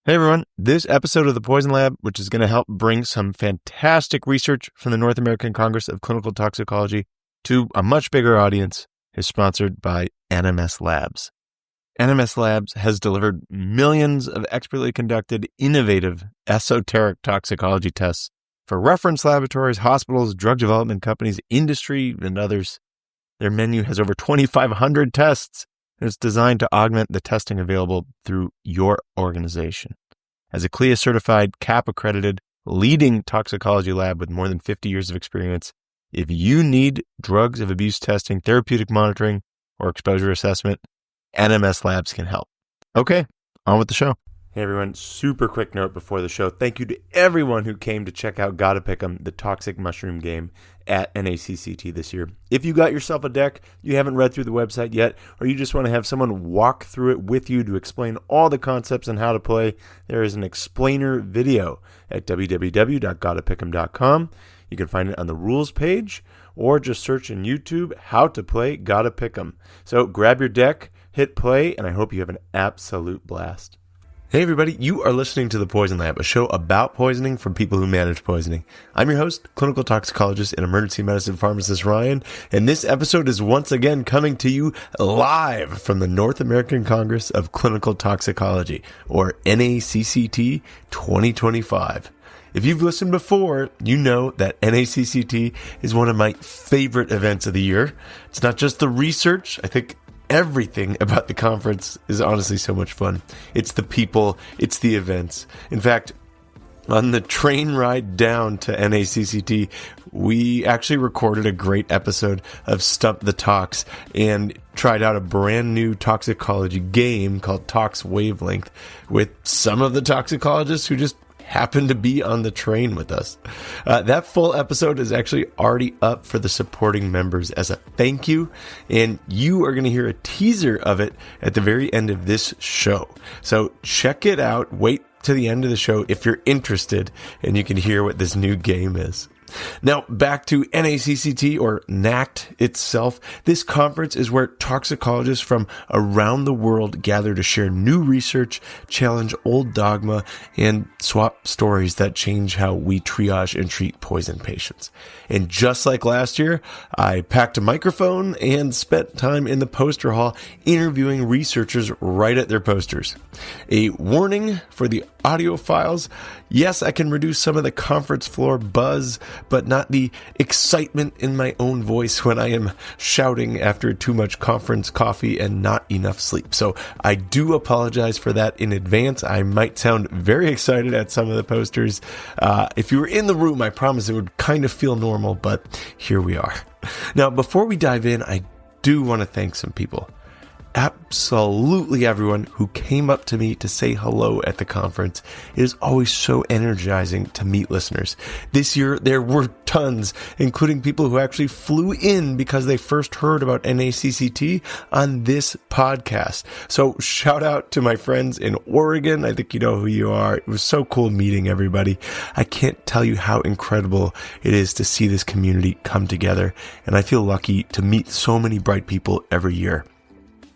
Hey everyone, this episode of The Poison Lab, which is going to help bring some fantastic research from the North American Congress of Clinical Toxicology to a much bigger audience, is sponsored by NMS Labs. NMS Labs has delivered millions of expertly conducted, innovative, esoteric toxicology tests for reference laboratories, hospitals, drug development companies, industry, and others. Their menu has over 2,500 tests, and it's designed to augment the testing available through your organization. As a CLIA-certified, CAP-accredited, leading toxicology lab with more than 50 years of experience, if you need drugs of abuse testing, therapeutic monitoring, or exposure assessment, NMS Labs can help. Okay, on with the show. Hey everyone, super quick note before the show. Thank you to everyone who came to check out Gotta Pick 'em, the toxic mushroom game at NACCT this year. If you got yourself a deck, you haven't read through the website yet, or you just want to have someone walk through it with you to explain all the concepts and how to play, there is an explainer video at www.gottapick'em.com. You can find it on the rules page, or just search in YouTube, how to play Gotta Pick 'em. So grab your deck, hit play, and I hope you have an absolute blast. Hey everybody, you are listening to The Poison Lab, a show about poisoning from people who manage poisoning. I'm your host, clinical toxicologist and emergency medicine pharmacist Ryan, and this episode is once again coming to you live from the North American Congress of Clinical Toxicology, or NACCT 2025. If you've listened before, you know that NACCT is one of my favorite events of the year. It's not just the research. I think everything about the conference is honestly so much fun. It's the people, it's the events. In fact, on the train ride down to NACCT, we actually recorded a great episode of Stump the Tox and tried out a brand new toxicology game called Tox Wavelength with some of the toxicologists who just happened to be on the train with us. That full episode is actually already up for the supporting members as a thank you, and you are going to hear a teaser of it at the very end of this show. So check it out. Wait to the end of the show if you're interested, and you can hear what this new game is. Now, back to NACCT, or NACCT itself. This conference is where toxicologists from around the world gather to share new research, challenge old dogma, and swap stories that change how we triage and treat poison patients. And just like last year, I packed a microphone and spent time in the poster hall interviewing researchers right at their posters. A warning for the audiophiles: yes, I can reduce some of the conference floor buzz, but not the excitement in my own voice when I am shouting after too much conference coffee and not enough sleep. So I do apologize for that in advance. I might sound very excited at some of the posters. If you were in the room, I promise it would kind of feel normal, but here we are. Now, before we dive in, I do want to thank some people. Absolutely everyone who came up to me to say hello at the conference. It is always so energizing to meet listeners. This year, there were tons, including people who actually flew in because they first heard about NACCT on this podcast. So shout out to my friends in Oregon. I think you know who you are. It was so cool meeting everybody. I can't tell you how incredible it is to see this community come together, and I feel lucky to meet so many bright people every year.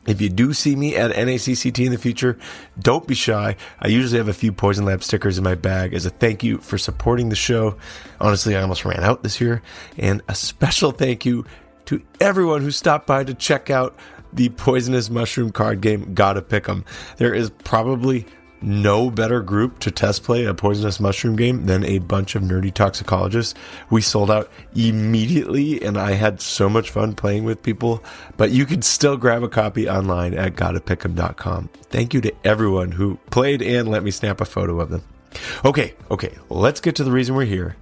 If you do see me at NACCT in the future, don't be shy. I usually have a few Poison Lab stickers in my bag as a thank you for supporting the show. Honestly, I almost ran out this year. And a special thank you to everyone who stopped by to check out the poisonous mushroom card game, Gotta Pick 'em. There is probably no better group to test play a poisonous mushroom game than a bunch of nerdy toxicologists. We sold out immediately, and I had so much fun playing with people, but you can still grab a copy online at gottapick'em.com. Thank you to everyone who played and let me snap a photo of them. Okay, let's get to the reason we're here.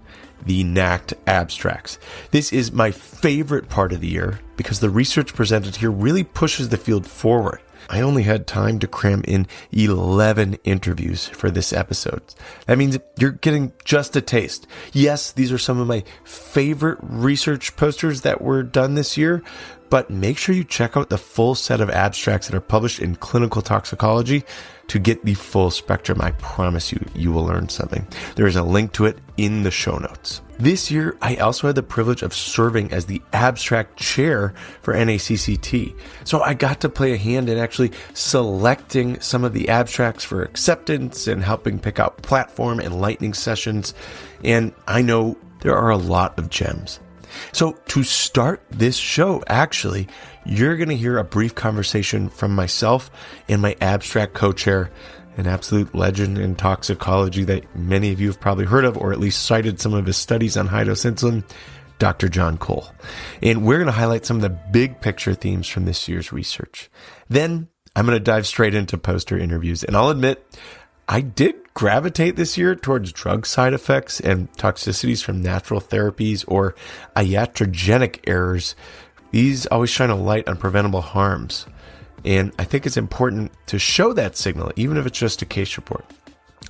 The NACCT abstracts. This is my favorite part of the year because the research presented here really pushes the field forward. I only had time to cram in 11 interviews for this episode. That means you're getting just a taste. Yes, these are some of my favorite research posters that were done this year, but make sure you check out the full set of abstracts that are published in Clinical Toxicology to get the full spectrum. I promise you will learn something. There is a link to it in the show notes. This year, I also had the privilege of serving as the abstract chair for NACCT. So I got to play a hand in actually selecting some of the abstracts for acceptance and helping pick out platform and lightning sessions. And I know there are a lot of gems. So to start this show, actually, you're going to hear a brief conversation from myself and my abstract co-chair, an absolute legend in toxicology that many of you have probably heard of, or at least cited some of his studies on high-dose insulin, Dr. Jon Cole. And we're going to highlight some of the big picture themes from this year's research. Then I'm going to dive straight into poster interviews. And I'll admit, I did gravitate this year towards drug side effects and toxicities from natural therapies or iatrogenic errors. These always shine a light on preventable harms. And I think it's important to show that signal, even if it's just a case report.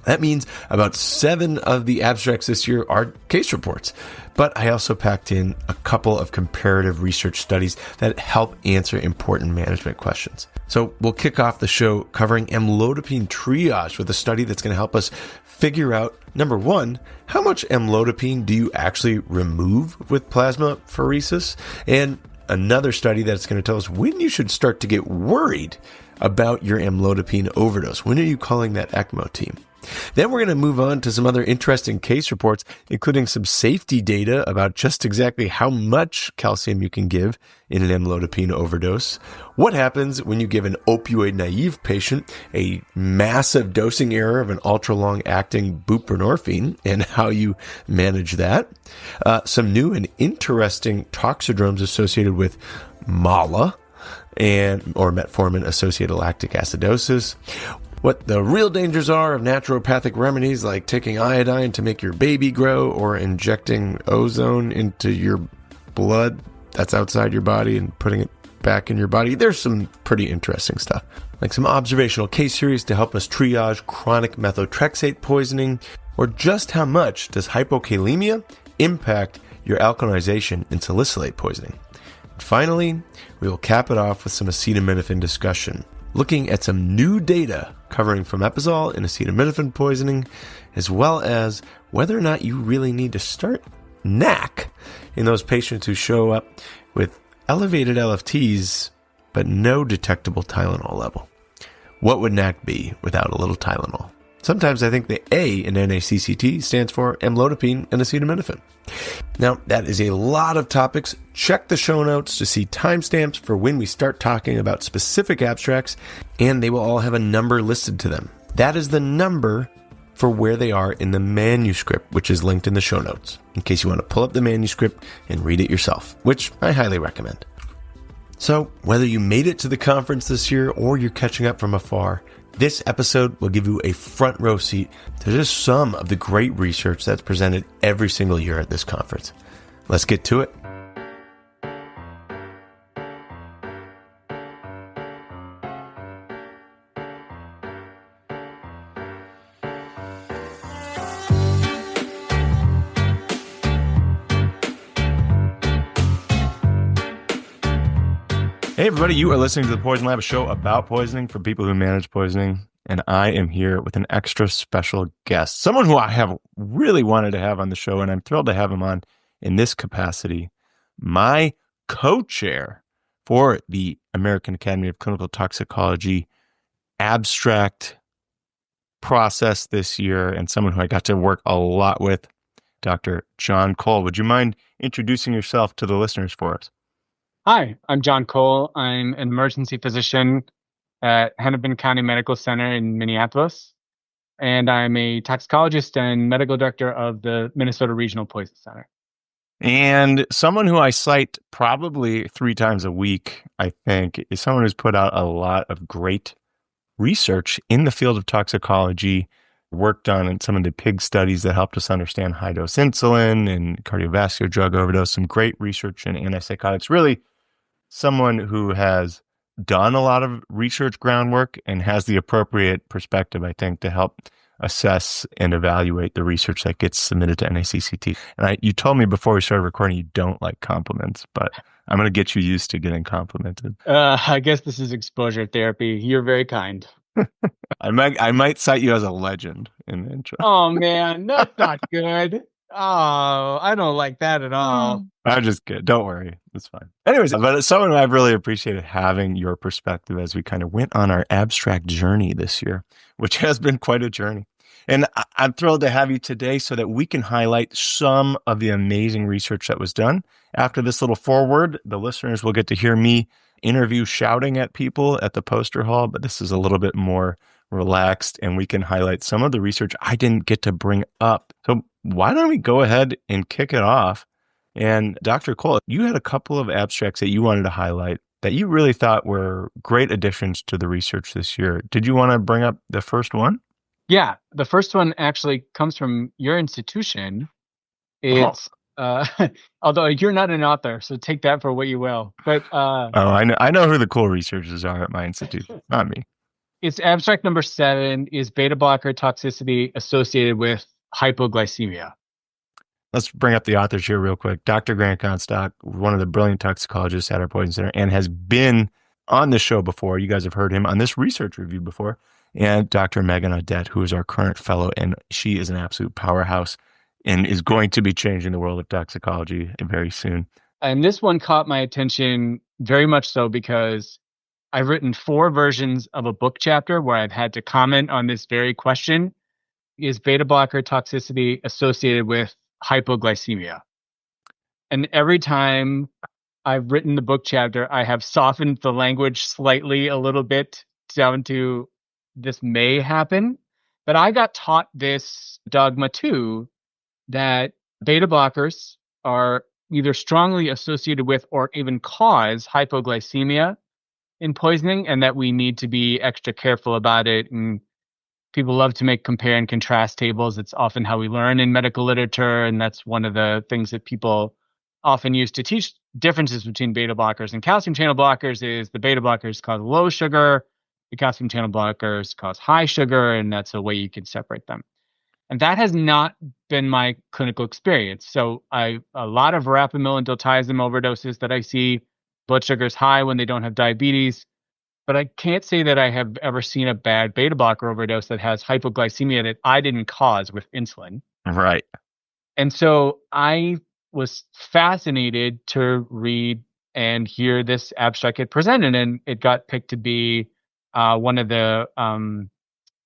That means about 7 of the abstracts this year are case reports. But I also packed in a couple of comparative research studies that help answer important management questions. So we'll kick off the show covering amlodipine triage with a study that's going to help us figure out, number one, how much amlodipine do you actually remove with plasmapheresis? And another study that's going to tell us when you should start to get worried about your amlodipine overdose. When are you calling that ECMO team? Then we're going to move on to some other interesting case reports, including some safety data about just exactly how much calcium you can give in an amlodipine overdose. What happens when you give an opioid-naïve patient a massive dosing error of an ultra-long-acting buprenorphine and how you manage that. Some new and interesting toxidromes associated with MALA or metformin-associated lactic acidosis. What the real dangers are of naturopathic remedies like taking iodine to make your baby grow or injecting ozone into your blood that's outside your body and putting it back in your body. There's some pretty interesting stuff, like some observational case series to help us triage chronic methotrexate poisoning, or just how much does hypokalemia impact your alkalization in salicylate poisoning. And finally, we will cap it off with some acetaminophen discussion, looking at some new data covering fomepizole and acetaminophen poisoning, as well as whether or not you really need to start NACCT in those patients who show up with elevated LFTs but no detectable Tylenol level. What would NACCT be without a little Tylenol? Sometimes I think the A in NACCT stands for amlodipine and acetaminophen. Now, that is a lot of topics. Check the show notes to see timestamps for when we start talking about specific abstracts, and they will all have a number listed to them. That is the number for where they are in the manuscript, which is linked in the show notes, in case you want to pull up the manuscript and read it yourself, which I highly recommend. So, whether you made it to the conference this year or you're catching up from afar, this episode will give you a front row seat to just some of the great research that's presented every single year at this conference. Let's get to it. Hey, everybody, you are listening to the Poison Lab, a show about poisoning for people who manage poisoning. And I am here with an extra special guest, someone who I have really wanted to have on the show, and I'm thrilled to have him on in this capacity. My co-chair for the American Academy of Clinical Toxicology abstract process this year, and someone who I got to work a lot with, Dr. Jon Cole. Would you mind introducing yourself to the listeners for us? Hi, I'm Jon Cole. I'm an emergency physician at Hennepin County Medical Center in Minneapolis, and I'm a toxicologist and medical director of the Minnesota Regional Poison Center. And someone who I cite probably 3 times a week, I think, is someone who's put out a lot of great research in the field of toxicology, worked on some of the pig studies that helped us understand high-dose insulin and cardiovascular drug overdose, some great research in antipsychotics, really someone who has done a lot of research groundwork and has the appropriate perspective, I think, to help assess and evaluate the research that gets submitted to NACCT. And you told me before we started recording you don't like compliments, but I'm going to get you used to getting complimented. I guess this is exposure therapy. You're very kind. I might cite you as a legend in the intro. Oh, man, that's not good. Oh, I don't like that at all. I'm just kidding. Don't worry. It's fine. Anyways, but it's someone I've really appreciated having your perspective as we kind of went on our abstract journey this year, which has been quite a journey. And I'm thrilled to have you today so that we can highlight some of the amazing research that was done. After this little foreword, the listeners will get to hear me interview shouting at people at the poster hall, but this is a little bit more relaxed and we can highlight some of the research I didn't get to bring up. So why don't we go ahead and kick it off? And Dr. Cole, you had a couple of abstracts that you wanted to highlight that you really thought were great additions to the research this year. Did you want to bring up the first one? Yeah, the first one actually comes from your institution. It's although you're not an author, so take that for what you will. But I know who the cool researchers are at my institution, not me. It's abstract number 7 is beta blocker toxicity associated with hypoglycemia. Let's bring up the authors here real quick. Dr. Grant Comstock, one of the brilliant toxicologists at our Poison Center, and has been on the show before. You guys have heard him on this research review before. And Dr. Megan Audette, who is our current fellow, and she is an absolute powerhouse and is going to be changing the world of toxicology very soon. And this one caught my attention very much so because I've written 4 versions of a book chapter where I've had to comment on this very question. Is beta blocker toxicity associated with hypoglycemia? And every time I've written the book chapter, I have softened the language slightly a little bit down to this may happen. But I got taught this dogma too, that beta blockers are either strongly associated with or even cause hypoglycemia in poisoning, and that we need to be extra careful about it. And people love to make compare and contrast tables. It's often how we learn in medical literature, and that's one of the things that people often use to teach differences between beta blockers and calcium channel blockers is the beta blockers cause low sugar, the calcium channel blockers cause high sugar, and that's a way you can separate them. And that has not been my clinical experience. So a lot of verapamil and diltiazem overdoses that I see, blood sugars high when they don't have diabetes. But I can't say that I have ever seen a bad beta blocker overdose that has hypoglycemia that I didn't cause with insulin. Right. And so I was fascinated to read and hear this abstract get presented, and it got picked to be one of the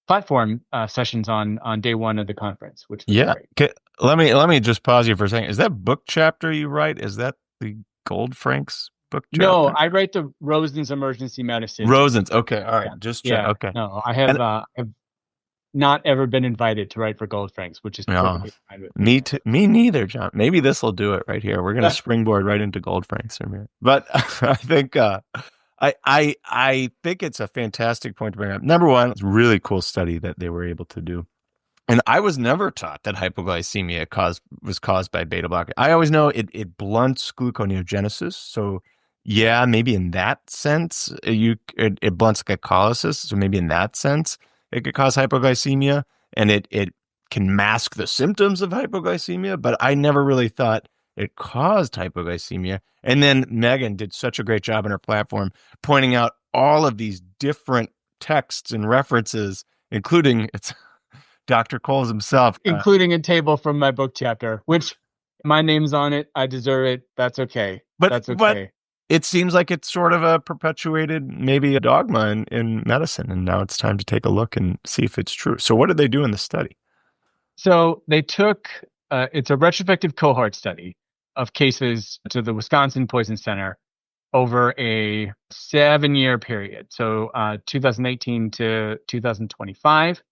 platform sessions on day 1 of the conference, which was great. Okay. Let me just pause you for a second. Is that book chapter you write? Is that the Goldfrank's book chapter? No, I write the Rosen's Emergency Medicine. Rosen's. Okay. All right. Yeah. Just check. Okay. No, I have not ever been invited to write for Goldfrank's, which is perfectly fine with me. Me neither, John. Maybe this will do it right here. We're going to springboard right into Goldfrank's from here. But I think I think it's a fantastic point to bring up. Number one, it's a really cool study that they were able to do. And I was never taught that hypoglycemia was caused by beta blocker. I always know it blunts gluconeogenesis. So yeah, maybe in that sense, it blunts glycolysis. So maybe in that sense, it could cause hypoglycemia, and it can mask the symptoms of hypoglycemia. But I never really thought it caused hypoglycemia. And then Megan did such a great job on her platform pointing out all of these different texts and references, including Dr. Cole's himself. Including a table from my book chapter, which my name's on it. I deserve it. That's okay. That's okay. But it seems like it's sort of a perpetuated, maybe a dogma in medicine. And now it's time to take a look and see if it's true. So what did they do in the study? So they took, it's a retrospective cohort study of cases to the Wisconsin Poison Center over a 7-year period. So 2018 to 2025.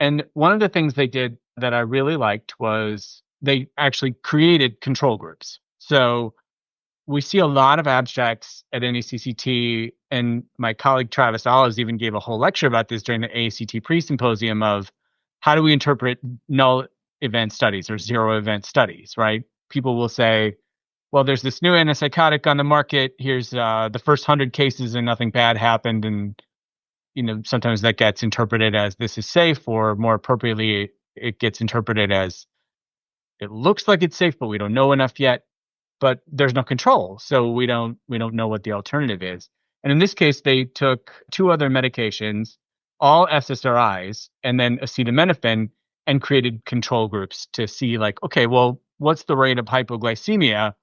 And one of the things they did that I really liked was they actually created control groups. So we see a lot of abstracts at NACCT, and my colleague Travis Olives even gave a whole lecture about this during the AACT pre-symposium of how do we interpret null event studies or zero event studies, right? People will say, well, there's this new antipsychotic on the market. Here's the first 100 cases and nothing bad happened. And sometimes that gets interpreted as this is safe, or more appropriately, it gets interpreted as it looks like it's safe, but we don't know enough yet. But there's no control, so we don't know what the alternative is. And in this case, they took 2 other medications, all SSRIs, and then acetaminophen, and created control groups to see like, okay, well, what's the rate of hypoglycemia,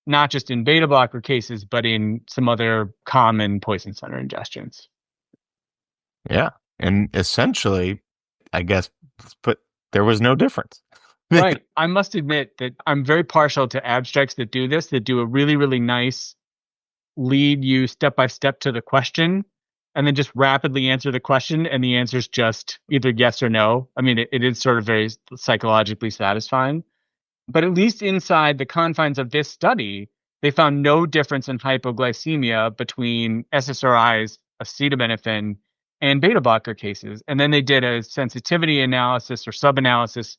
not just in beta blocker cases, but in some other common poison center ingestions. Yeah. And essentially, I guess, but there was no difference. Right. I must admit that I'm very partial to abstracts that do this, that do a really, really nice lead you step by step to the question and then just rapidly answer the question. And the answer is just either yes or no. I mean, it is sort of very psychologically satisfying. But at least inside the confines of this study, they found no difference in hypoglycemia between SSRIs, acetaminophen, and beta blocker cases. And then they did a sensitivity analysis or sub-analysis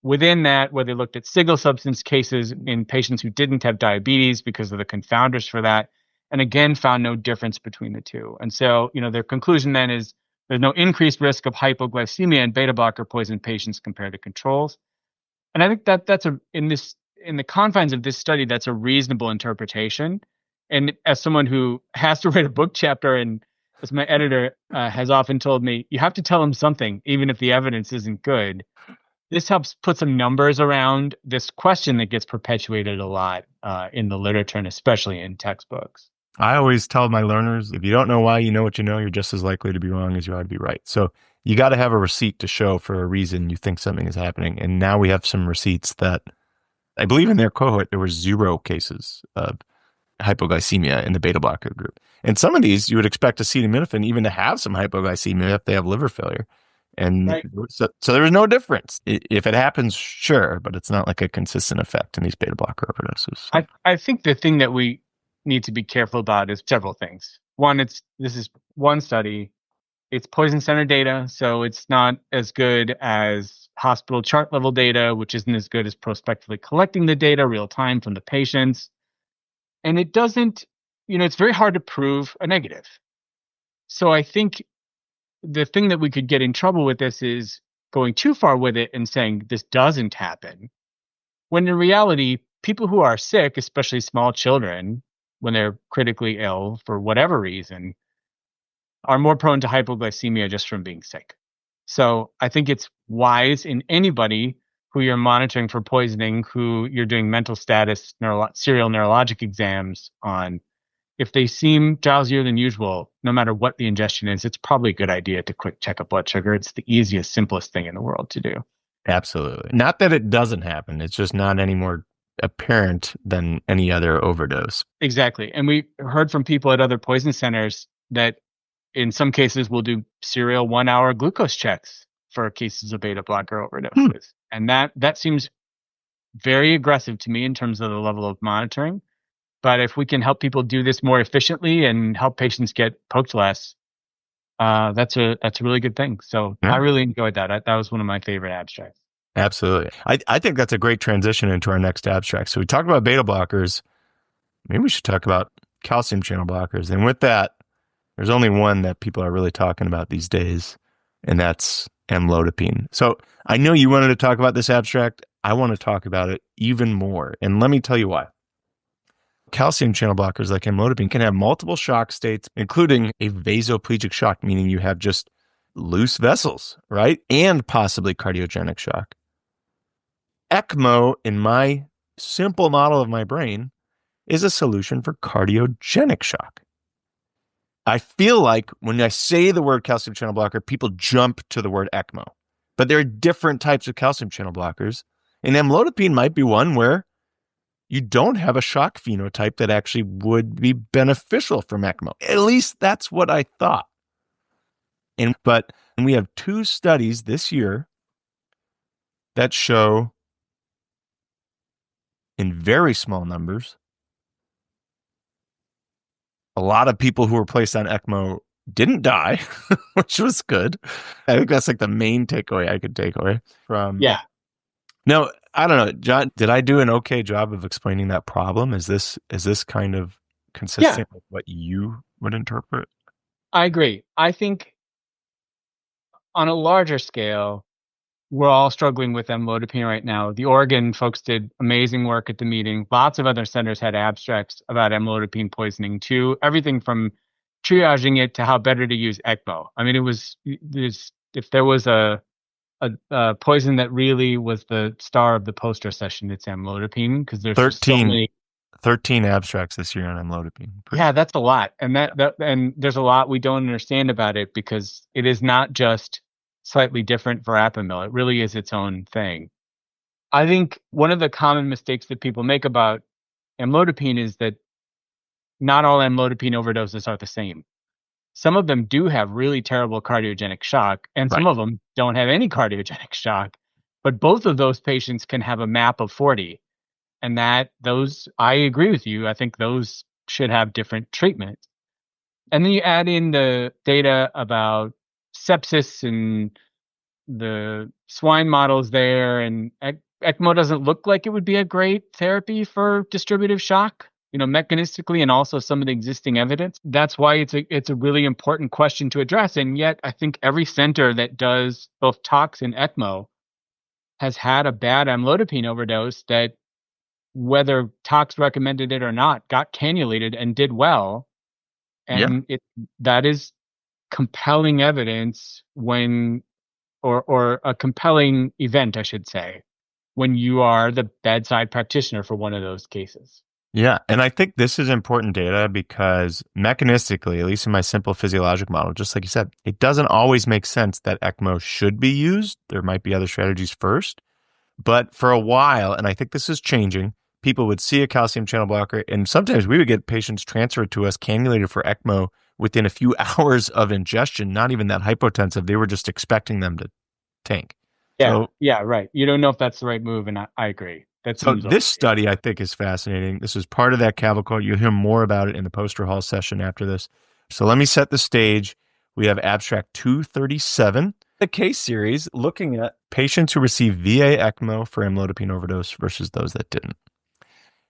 within that, where they looked at single substance cases in patients who didn't have diabetes because of the confounders for that, and again found no difference between the two. And so, their conclusion then is there's no increased risk of hypoglycemia in beta blocker poison patients compared to controls. And I think that's in the confines of this study, that's a reasonable interpretation. And as someone who has to write a book chapter, and as my editor has often told me, you have to tell them something, even if the evidence isn't good. This helps put some numbers around this question that gets perpetuated a lot in the literature, and especially in textbooks. I always tell my learners, if you don't know why you know what you know, you're just as likely to be wrong as you are to be right. So you got to have a receipt to show for a reason you think something is happening. And now we have some receipts that I believe in their cohort, there were 0 cases of hypoglycemia in the beta blocker group. And some of these, you would expect acetaminophen even to have some hypoglycemia if they have liver failure. And right. so there was no difference. If it happens, sure, but it's not like a consistent effect in these beta blocker overdoses. So. I think the thing that we need to be careful about is several things. One, this is one study. It's poison center data, so it's not as good as hospital chart level data, which isn't as good as prospectively collecting the data real time from the patients. And it doesn't, it's very hard to prove a negative. So I think the thing that we could get in trouble with this is going too far with it and saying this doesn't happen, when in reality, people who are sick, especially small children, when they're critically ill for whatever reason, are more prone to hypoglycemia just from being sick. So I think it's wise in anybody who you're monitoring for poisoning, who you're doing mental status, serial neurologic exams on, if they seem drowsier than usual, no matter what the ingestion is, it's probably a good idea to quick check a blood sugar. It's the easiest, simplest thing in the world to do. Absolutely. Not that it doesn't happen. It's just not any more apparent than any other overdose. Exactly. And we heard from people at other poison centers that in some cases we'll do serial 1-hour glucose checks for cases of beta blocker overdoses. And that seems very aggressive to me in terms of the level of monitoring. But if we can help people do this more efficiently and help patients get poked less, that's a really good thing. So I really enjoyed that. That was one of my favorite abstracts. Absolutely. I think that's a great transition into our next abstract. So we talked about beta blockers. Maybe we should talk about calcium channel blockers. And with that, there's only one that people are really talking about these days, and that's amlodipine. So I know you wanted to talk about this abstract. I want to talk about it even more. And let me tell you why. Calcium channel blockers like amlodipine can have multiple shock states, including a vasoplegic shock, meaning you have just loose vessels, right? And possibly cardiogenic shock. ECMO, in my simple model of my brain, is a solution for cardiogenic shock. I feel like when I say the word calcium channel blocker, people jump to the word ECMO. But there are different types of calcium channel blockers. And amlodipine might be one where you don't have a shock phenotype that actually would be beneficial from ECMO. At least that's what I thought. But we have 2 studies this year that show in very small numbers, a lot of people who were placed on ECMO didn't die, which was good. I think that's like the main takeaway I could take away from. Yeah. No, I don't know, John, did I do an okay job of explaining that problem? Is this kind of consistent with what you would interpret? I agree. I think on a larger scale, we're all struggling with amlodipine right now. The Oregon folks did amazing work at the meeting. Lots of other centers had abstracts about amlodipine poisoning too. Everything from triaging it to how better to use ECMO. I mean, if there was a a poison that really was the star of the poster session. It's amlodipine, because there's just so 13, many. 13 abstracts this year on amlodipine. Yeah, that's a lot. And and there's a lot we don't understand about it, because it is not just slightly different verapamil. It really is its own thing. I think one of the common mistakes that people make about amlodipine is that not all amlodipine overdoses are the same. Some of them do have really terrible cardiogenic shock, and some Right. of them don't have any cardiogenic shock. But both of those patients can have a MAP of 40. And I agree with you. I think those should have different treatment. And then you add in the data about sepsis and the swine models there, and ECMO doesn't look like it would be a great therapy for distributive shock, mechanistically, and also some of the existing evidence. That's why it's a really important question to address. And yet I think every center that does both tox and ECMO has had a bad amlodipine overdose that, whether tox recommended it or not, got cannulated and did well. And that is compelling evidence or a compelling event, I should say, when you are the bedside practitioner for one of those cases. Yeah. And I think this is important data because mechanistically, at least in my simple physiologic model, just like you said, it doesn't always make sense that ECMO should be used. There might be other strategies first. But for a while, and I think this is changing, people would see a calcium channel blocker, and sometimes we would get patients transferred to us cannulated for ECMO within a few hours of ingestion, not even that hypotensive. They were just expecting them to tank. Yeah, right. You don't know if that's the right move, and I agree. So this study, I think, is fascinating. This is part of that cavalcade. You'll hear more about it in the poster hall session after this. So let me set the stage. We have abstract 237, the case series looking at patients who received VA ECMO for amlodipine overdose versus those that didn't.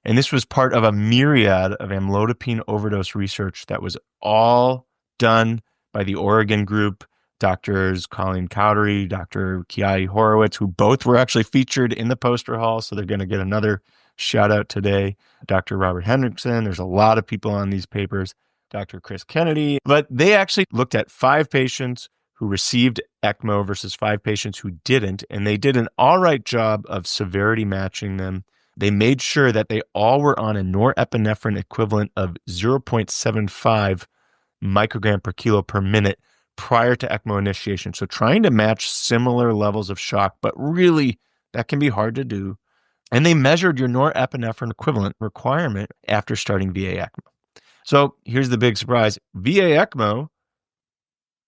And this was part of a myriad of amlodipine overdose research that was all done by the Oregon group, Doctors Colleen Cowdery, Dr. Kiai Horowitz, who both were actually featured in the poster hall. So they're going to get another shout out today. Dr. Robert Hendrickson. There's a lot of people on these papers. Dr. Chris Kennedy. But they actually looked at 5 patients who received ECMO versus 5 patients who didn't. And they did an all right job of severity matching them. They made sure that they all were on a norepinephrine equivalent of 0.75 microgram per kilo per minute prior to ECMO initiation. So trying to match similar levels of shock, but really that can be hard to do. And they measured your norepinephrine equivalent requirement after starting VA ECMO. So here's the big surprise. VA ECMO,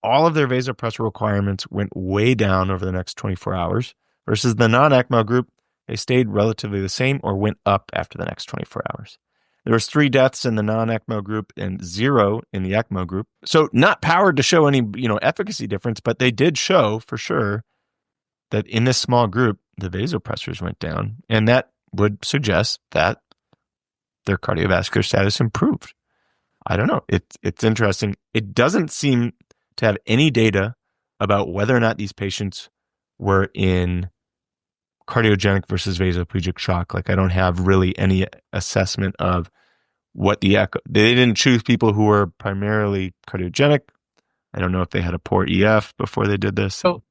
all of their vasopressor requirements went way down over the next 24 hours versus the non-ECMO group. They stayed relatively the same or went up after the next 24 hours. There was 3 deaths in the non-ECMO group and 0 in the ECMO group. So not powered to show any, efficacy difference, but they did show for sure that in this small group, the vasopressors went down. And that would suggest that their cardiovascular status improved. I don't know. It's interesting. It doesn't seem to have any data about whether or not these patients were in cardiogenic versus vasoplegic shock. Like I don't have really any assessment of what the echo. They didn't choose people who were primarily cardiogenic. I don't know if they had a poor EF before they did this. So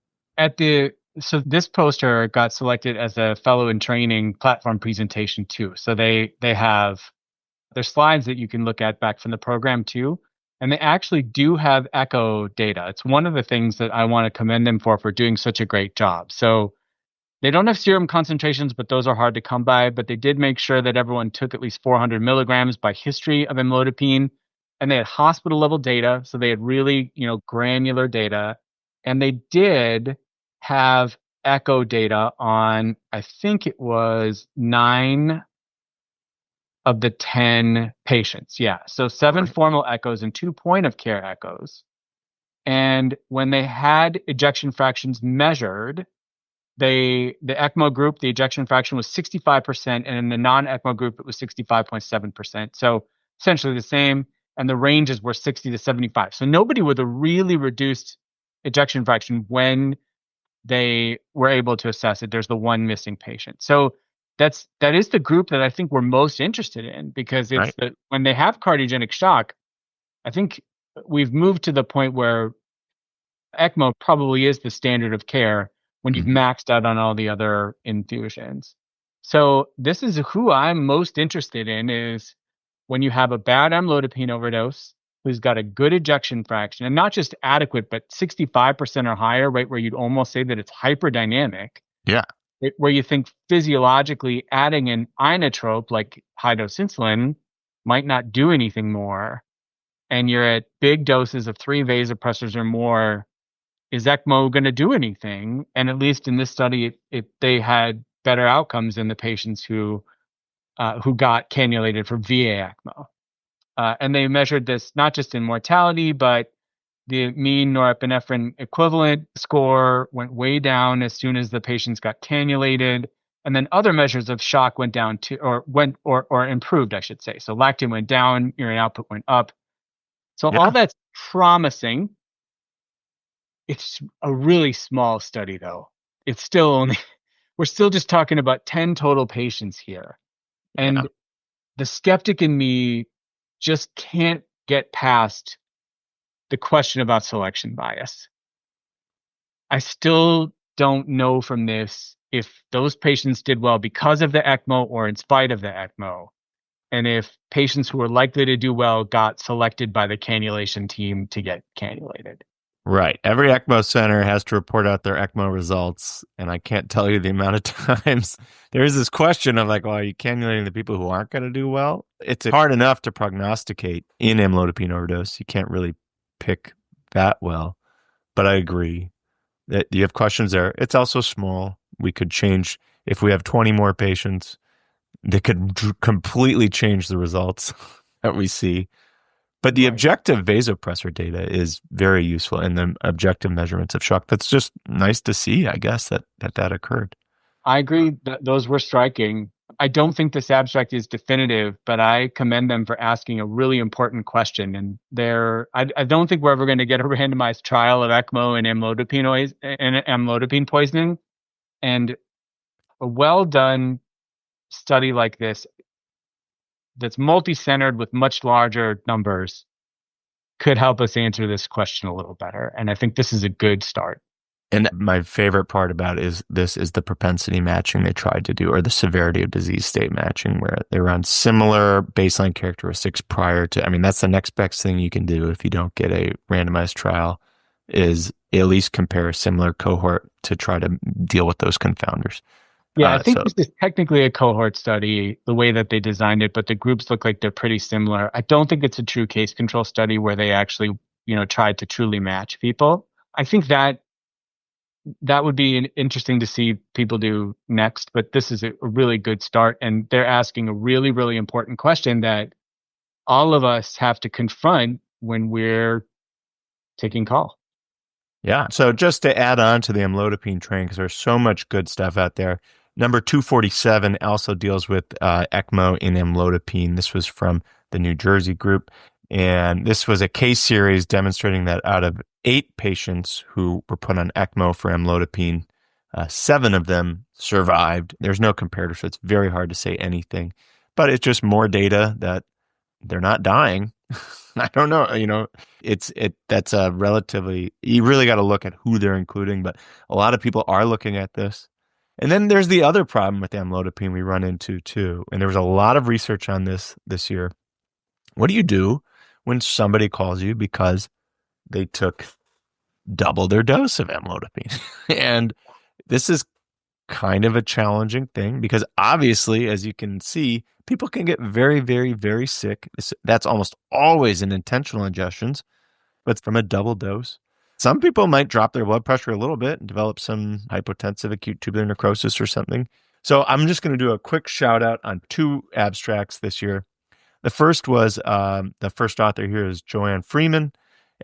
this poster got selected as a fellow in training platform presentation too. So they have their slides that you can look at back from the program too. And they actually do have echo data. It's one of the things that I want to commend them for doing such a great job. So they don't have serum concentrations, but those are hard to come by. But they did make sure that everyone took at least 400 milligrams by history of amlodipine. And they had hospital level data. So they had really, granular data. And they did have echo data on, I think it was 9 of the 10 patients. Yeah. So 7 formal echoes and 2 point of care echoes. And when they had ejection fractions measured, the ECMO group, the ejection fraction was 65%, and in the non-ECMO group, it was 65.7%. So essentially the same, and the ranges were 60 to 75. So nobody with a really reduced ejection fraction when they were able to assess it. There's the one missing patient. So that is the group that I think we're most interested in, because it's when they have cardiogenic shock, I think we've moved to the point where ECMO probably is the standard of care when you've maxed out on all the other infusions. So this is who I'm most interested in, is when you have a bad amlodipine overdose who's got a good ejection fraction, and not just adequate, but 65% or higher, right, where you'd almost say that it's hyperdynamic. Yeah. Where you think physiologically adding an inotrope like high-dose insulin might not do anything more, and you're at big doses of 3 vasopressors or more, is ECMO going to do anything? And at least in this study, they had better outcomes in the patients who got cannulated for VA ECMO. And they measured this not just in mortality, but the mean norepinephrine equivalent score went way down as soon as the patients got cannulated. And then other measures of shock went down to, or improved, I should say. So lactate went down, urine output went up. So all that's promising. It's a really small study, though. It's still only, we're still just talking about 10 total patients here. And the skeptic in me just can't get past the question about selection bias. I still don't know from this if those patients did well because of the ECMO or in spite of the ECMO, and if patients who were likely to do well got selected by the cannulation team to get cannulated. Right. Every ECMO center has to report out their ECMO results, and I can't tell you the amount of times there is this question of like, well, are you cannulating the people who aren't going to do well? It's hard enough to prognosticate in amlodipine overdose. You can't really pick that well, but I agree that you have questions there. It's also small. We could change, if we have 20 more patients, they could completely change the results that we see. But the objective vasopressor data is very useful in the objective measurements of shock. That's just nice to see, I guess, that occurred. I agree that those were striking. I don't think this abstract is definitive, but I commend them for asking a really important question. And I don't think we're ever going to get a randomized trial of ECMO and amlodipine poisoning. And a well-done study like this, that's multi-centered with much larger numbers, could help us answer this question a little better. And I think this is a good start. And my favorite part about this is the propensity matching they tried to do, or the severity of disease state matching, where they run similar baseline characteristics prior to, I mean, that's the next best thing you can do if you don't get a randomized trial, is at least compare a similar cohort to try to deal with those confounders. Yeah, I think this is technically a cohort study, the way that they designed it, but the groups look like they're pretty similar. I don't think it's a true case control study where they actually, tried to truly match people. I think that would be interesting to see people do next, but this is a really good start. And they're asking a really, really important question that all of us have to confront when we're taking call. Yeah. So just to add on to the amlodipine train, because there's so much good stuff out there. Number 247 also deals with ECMO in amlodipine. This was from the New Jersey group. And this was a case series demonstrating that out of 8 patients who were put on ECMO for amlodipine, 7 of them survived. There's no comparator, so it's very hard to say anything. But it's just more data that they're not dying. I don't know. That's a relatively, you really got to look at who they're including, but a lot of people are looking at this. And then there's the other problem with amlodipine we run into too. And there was a lot of research on this year. What do you do when somebody calls you because they took double their dose of amlodipine? And this is kind of a challenging thing because obviously, as you can see, people can get very, very, very sick. That's almost always in intentional ingestions, but from a double dose. Some people might drop their blood pressure a little bit and develop some hypotensive acute tubular necrosis or something. So I'm just going to do a quick shout out on 2 abstracts this year. The first was, the first author here is Joanne Freeman,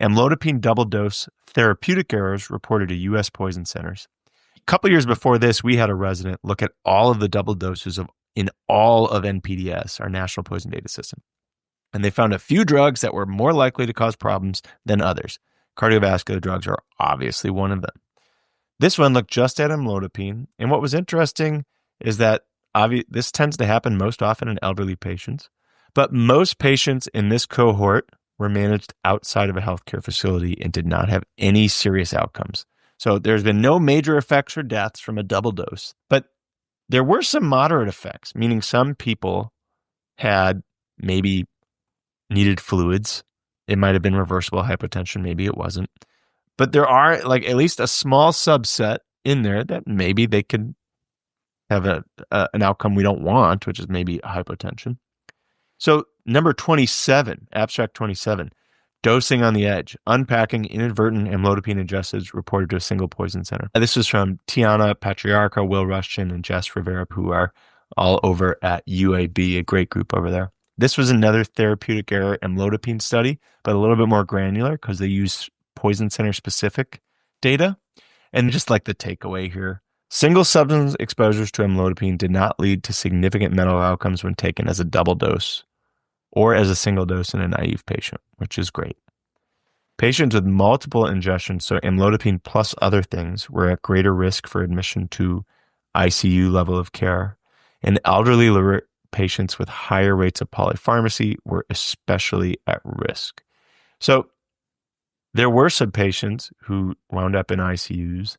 Amlodipine Double Dose Therapeutic Errors Reported to U.S. Poison Centers. A couple years before this, we had a resident look at all of the double doses in all of NPDS, our National Poison Data System. And they found a few drugs that were more likely to cause problems than others. Cardiovascular drugs are obviously one of them. This one looked just at amlodipine. And what was interesting is that this tends to happen most often in elderly patients. But most patients in this cohort were managed outside of a healthcare facility and did not have any serious outcomes. So there's been no major effects or deaths from a double dose, but there were some moderate effects, meaning some people had maybe needed fluids. It might have been reversible hypotension, maybe it wasn't. But there are at least a small subset in there that maybe they could have an outcome we don't want, which is maybe hypotension. So number 27, abstract 27, dosing on the edge, unpacking inadvertent amlodipine ingestions reported to a single poison center. This is from Tiana Patriarca, Will Rushton, and Jess Rivera, who are all over at UAB, a great group over there. This was another therapeutic area amlodipine study, but a little bit more granular because they use poison center specific data. And just like the takeaway here, single substance exposures to amlodipine did not lead to significant medical outcomes when taken as a double dose or as a single dose in a naive patient, which is great. Patients with multiple ingestions, so amlodipine plus other things, were at greater risk for admission to ICU level of care, and elderly patients with higher rates of polypharmacy were especially at risk. So there were some patients who wound up in ICUs,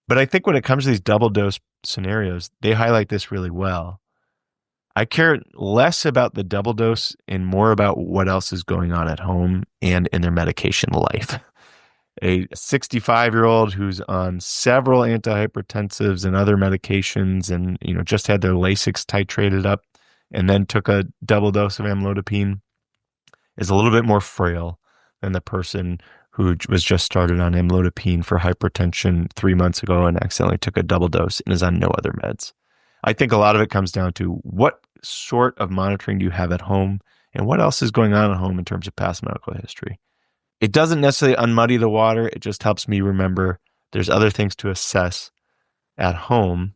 but I think when it comes to these double dose scenarios, they highlight this really well. I care less about the double dose and more about what else is going on at home and in their medication life. A 65-year-old who's on several antihypertensives and other medications and, just had their Lasix titrated up and then took a double dose of amlodipine is a little bit more frail than the person who was just started on amlodipine for hypertension 3 months ago and accidentally took a double dose and is on no other meds. I think a lot of it comes down to what sort of monitoring do you have at home and what else is going on at home in terms of past medical history. It doesn't necessarily unmuddy the water. It just helps me remember there's other things to assess at home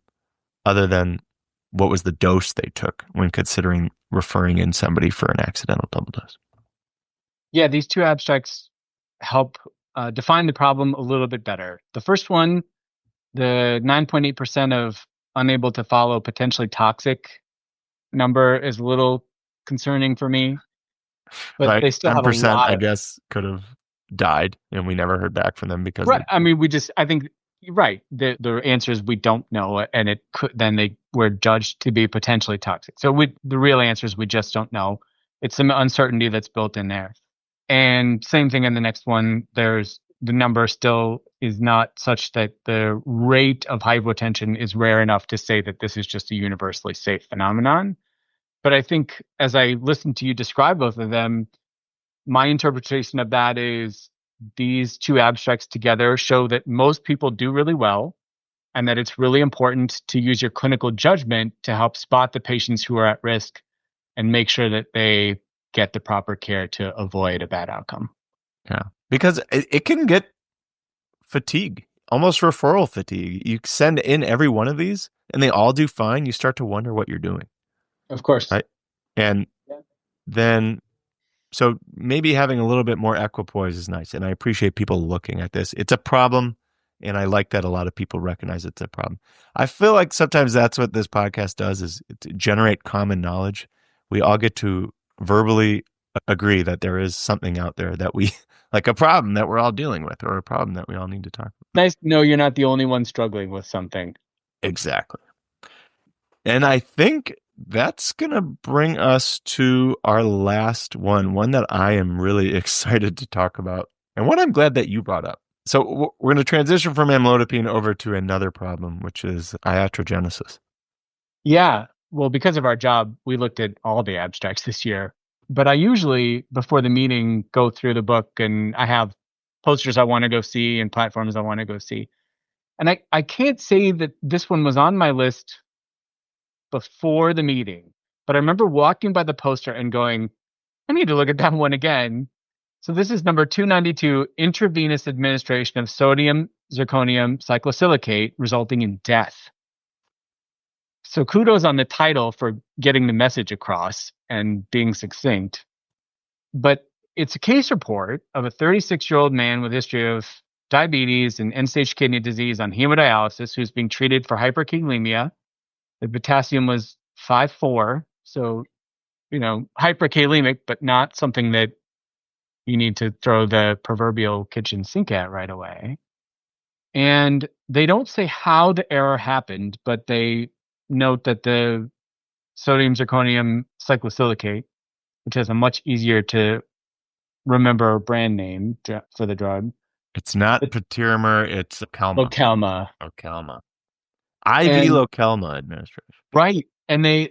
other than what was the dose they took when considering referring in somebody for an accidental double dose. Yeah, these two abstracts help define the problem a little bit better. The first one, the 9.8% of unable to follow potentially toxic number is a little concerning for me. But right. they still have a 10%, lot I of, guess, could have died and we never heard back from them because right. I mean, I think you're right. The answer is we don't know, and it could then they were judged to be potentially toxic. So the real answer is we just don't know. It's some uncertainty that's built in there. And same thing in the next one. There's the number still is not such that the rate of hypotension is rare enough to say that this is just a universally safe phenomenon. But I think as I listen to you describe both of them, my interpretation of that is these two abstracts together show that most people do really well and that it's really important to use your clinical judgment to help spot the patients who are at risk and make sure that they get the proper care to avoid a bad outcome. Yeah, because it can get fatigue, almost referral fatigue. You send in every one of these and they all do fine. You start to wonder what you're doing. Of course. Right. And then, so maybe having a little bit more equipoise is nice. And I appreciate people looking at this. It's a problem. And I like that a lot of people recognize it's a problem. I feel like sometimes that's what this podcast does is to generate common knowledge. We all get to verbally agree that there is something out there that we like a problem that we're all dealing with or a problem that we all need to talk about. Nice to know you're not the only one struggling with something. Exactly. And I think that's going to bring us to our last one that I am really excited to talk about and one I'm glad that you brought up. So we're going to transition from amlodipine over to another problem, which is iatrogenesis. Yeah. Well, because of our job, we looked at all the abstracts this year. But I usually, before the meeting, go through the book and I have posters I want to go see and platforms I want to go see. And I can't say that this one was on my list before the meeting, but I remember walking by the poster and going, I need to look at that one again. So this is number 292, intravenous administration of sodium, zirconium, cyclosilicate, resulting in death. So kudos on the title for getting the message across and being succinct. But it's a case report of a 36-year-old man with a history of diabetes and end-stage kidney disease on hemodialysis who's being treated for hyperkalemia. The potassium was 5.4, so, hyperkalemic, but not something that you need to throw the proverbial kitchen sink at right away. And they don't say how the error happened, but they note that the sodium zirconium cyclosilicate, which has a much easier to remember brand name for the drug. It's not Patiromer, it's Localma. Localma. IV And Localma administration. right. And the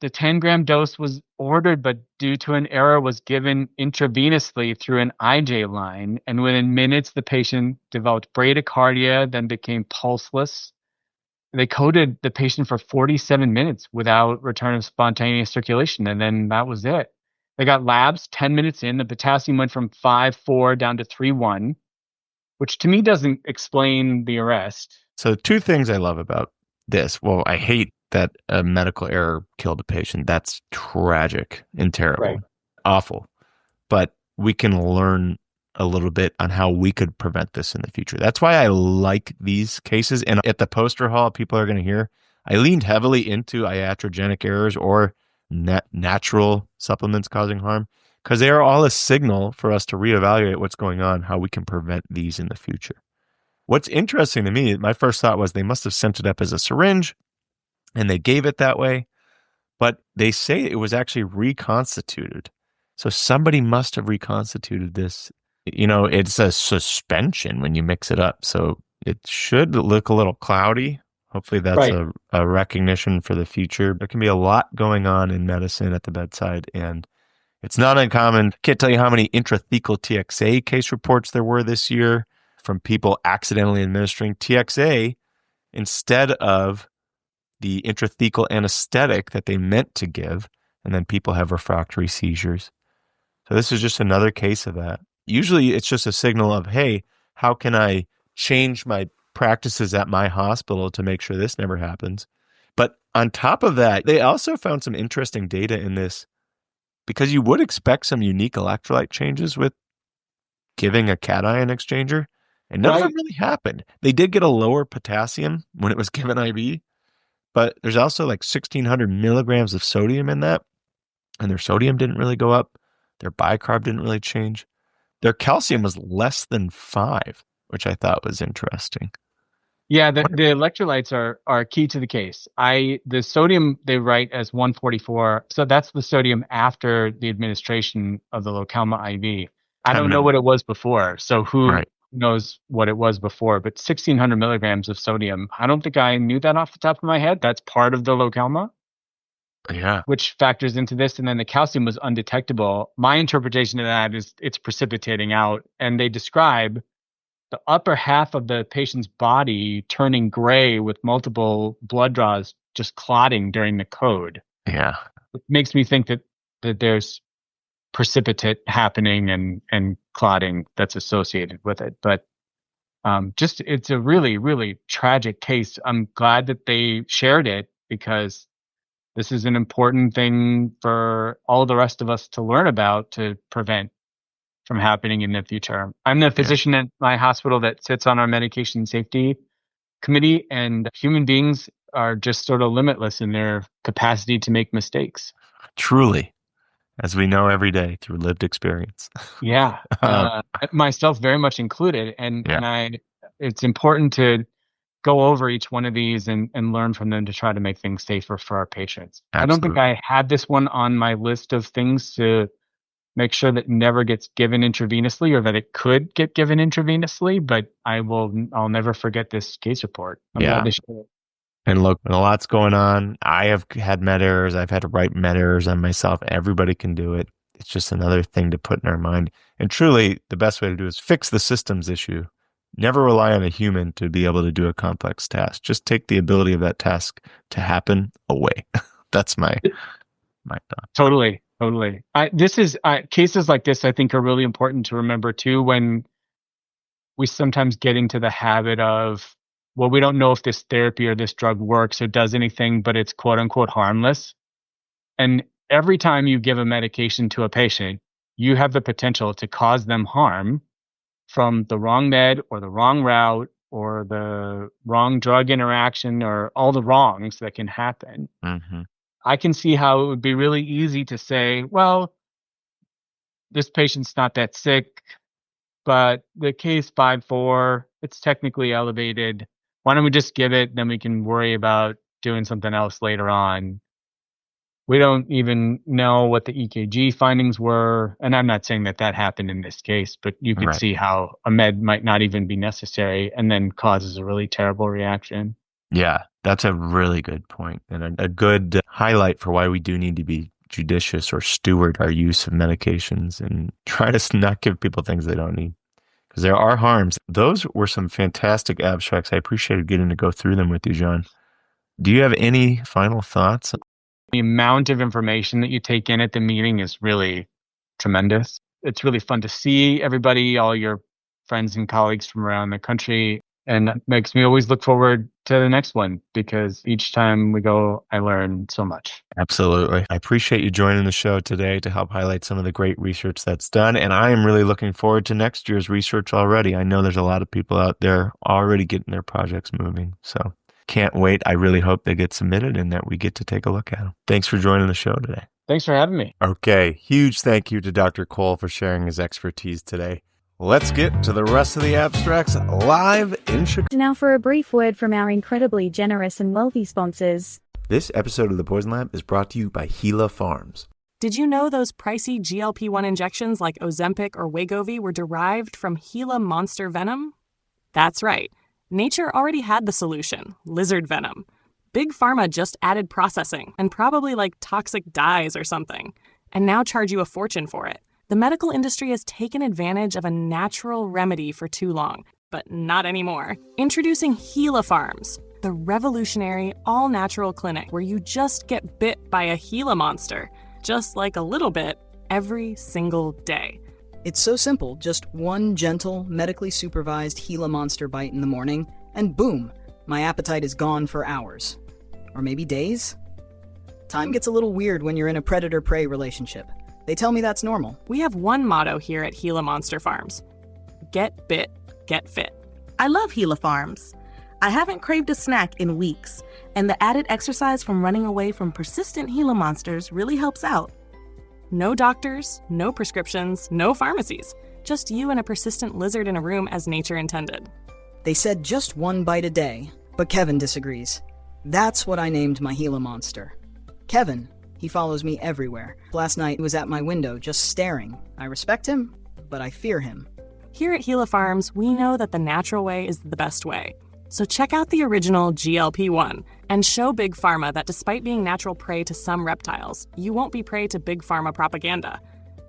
10-gram dose was ordered, but due to an error was given intravenously through an IJ line. And within minutes, the patient developed bradycardia, then became pulseless. They coded the patient for 47 minutes without return of spontaneous circulation. And then that was it. They got labs 10 minutes in. The potassium went from 5.4 down to 3.1, which to me doesn't explain the arrest. So 2 things I love about this. Well, I hate that a medical error killed a patient. That's tragic and terrible. Right. Awful. But we can learn a little bit on how we could prevent this in the future. That's why I like these cases. And at the poster hall, people are going to hear, I leaned heavily into iatrogenic errors or natural supplements causing harm, because they are all a signal for us to reevaluate what's going on, how we can prevent these in the future. What's interesting to me, my first thought was they must have sent it up as a syringe and they gave it that way, but they say it was actually reconstituted. So somebody must have reconstituted this. You know, it's a suspension when you mix it up. So it should look a little cloudy. Hopefully that's Right. a recognition for the future. There can be a lot going on in medicine at the bedside, and it's not uncommon. Can't tell you how many intrathecal TXA case reports there were this year from people accidentally administering TXA instead of the intrathecal anesthetic that they meant to give, and then people have refractory seizures. So this is just another case of that. Usually it's just a signal of, hey, how can I change my practices at my hospital to make sure this never happens? But on top of that, they also found some interesting data in this, because you would expect some unique electrolyte changes with giving a cation exchanger, and none of them really happened. They did get a lower potassium when it was given IV, but there's also like 1,600 milligrams of sodium in that, and their sodium didn't really go up. Their bicarb didn't really change. Their calcium was less than 5, which I thought was interesting. Yeah, the electrolytes are key to the case. The sodium they write as 144, so that's the sodium after the administration of the Localma IV. I don't know what it was before, so who knows what it was before, but 1,600 milligrams of sodium. I don't think I knew that off the top of my head. That's part of the Localma. Yeah. Which factors into this. And then the calcium was undetectable. My interpretation of that is it's precipitating out. And they describe the upper half of the patient's body turning gray with multiple blood draws just clotting during the code. Yeah. It makes me think that there's precipitate happening and clotting that's associated with it. But just it's a really, really tragic case. I'm glad that they shared it, because this is an important thing for all the rest of us to learn about to prevent from happening in the future. I'm the physician at my hospital that sits on our medication safety committee, and human beings are just sort of limitless in their capacity to make mistakes. Truly, as we know every day through lived experience. Yeah, myself very much included. And it's important to go over each one of these and learn from them to try to make things safer for our patients. Absolutely. I don't think I had this one on my list of things to make sure that never gets given intravenously, or that it could get given intravenously, but I'll never forget this case report. I'm glad they shared it. And look, a lot's going on. I have had med errors. I've had to write med errors on myself. Everybody can do it. It's just another thing to put in our mind. And truly, the best way to do is fix the systems issue. Never rely on a human to be able to do a complex task. Just take the ability of that task to happen away. That's my thought. Totally. Cases like this, I think, are really important to remember too, when we sometimes get into the habit of, well, we don't know if this therapy or this drug works or does anything, but it's quote unquote harmless. And every time you give a medication to a patient, you have the potential to cause them harm from the wrong med or the wrong route or the wrong drug interaction or all the wrongs that can happen. Mm-hmm. I can see how it would be really easy to say, well, this patient's not that sick, but the case 5.4, it's technically elevated. Why don't we just give it, then we can worry about doing something else later on. We don't even know what the EKG findings were. And I'm not saying that happened in this case, but you could see how a med might not even be necessary and then causes a really terrible reaction. Yeah, that's a really good point and a good highlight for why we do need to be judicious or steward our use of medications and try to not give people things they don't need, because there are harms. Those were some fantastic abstracts. I appreciated getting to go through them with you, Jon. Do you have any final thoughts? The amount of information that you take in at the meeting is really tremendous. It's really fun to see everybody, all your friends and colleagues from around the country. And that makes me always look forward to the next one, because each time we go, I learn so much. Absolutely. I appreciate you joining the show today to help highlight some of the great research that's done. And I am really looking forward to next year's research already. I know there's a lot of people out there already getting their projects moving. So can't wait. I really hope they get submitted and that we get to take a look at them. Thanks for joining the show today. Thanks for having me. Okay. Huge thank you to Dr. Cole for sharing his expertise today. Let's get to the rest of the abstracts live in Chicago. Now for a brief word from our incredibly generous and wealthy sponsors. This episode of The Poison Lab is brought to you by Gila Farms. Did you know those pricey GLP-1 injections like Ozempic or Wegovy were derived from Gila monster venom? That's right. Nature already had the solution, lizard venom. Big Pharma just added processing and probably like toxic dyes or something, and now charge you a fortune for it. The medical industry has taken advantage of a natural remedy for too long, but not anymore. Introducing Gila Farms, the revolutionary all-natural clinic where you just get bit by a Gila monster, just like a little bit, every single day. It's so simple, just one gentle, medically supervised Gila monster bite in the morning, and boom, my appetite is gone for hours. Or maybe days? Time gets a little weird when you're in a predator-prey relationship. They tell me that's normal. We have one motto here at Gila Monster Farms. Get bit, get fit. I love Gila Farms. I haven't craved a snack in weeks, and the added exercise from running away from persistent Gila monsters really helps out. No doctors, no prescriptions, no pharmacies. Just you and a persistent lizard in a room as nature intended. They said just one bite a day, but Kevin disagrees. That's what I named my Gila monster. Kevin. He follows me everywhere. Last night he was at my window just staring. I respect him, but I fear him. Here at Gila Farms, we know that the natural way is the best way. So check out the original GLP-1 and show Big Pharma that despite being natural prey to some reptiles, you won't be prey to Big Pharma propaganda.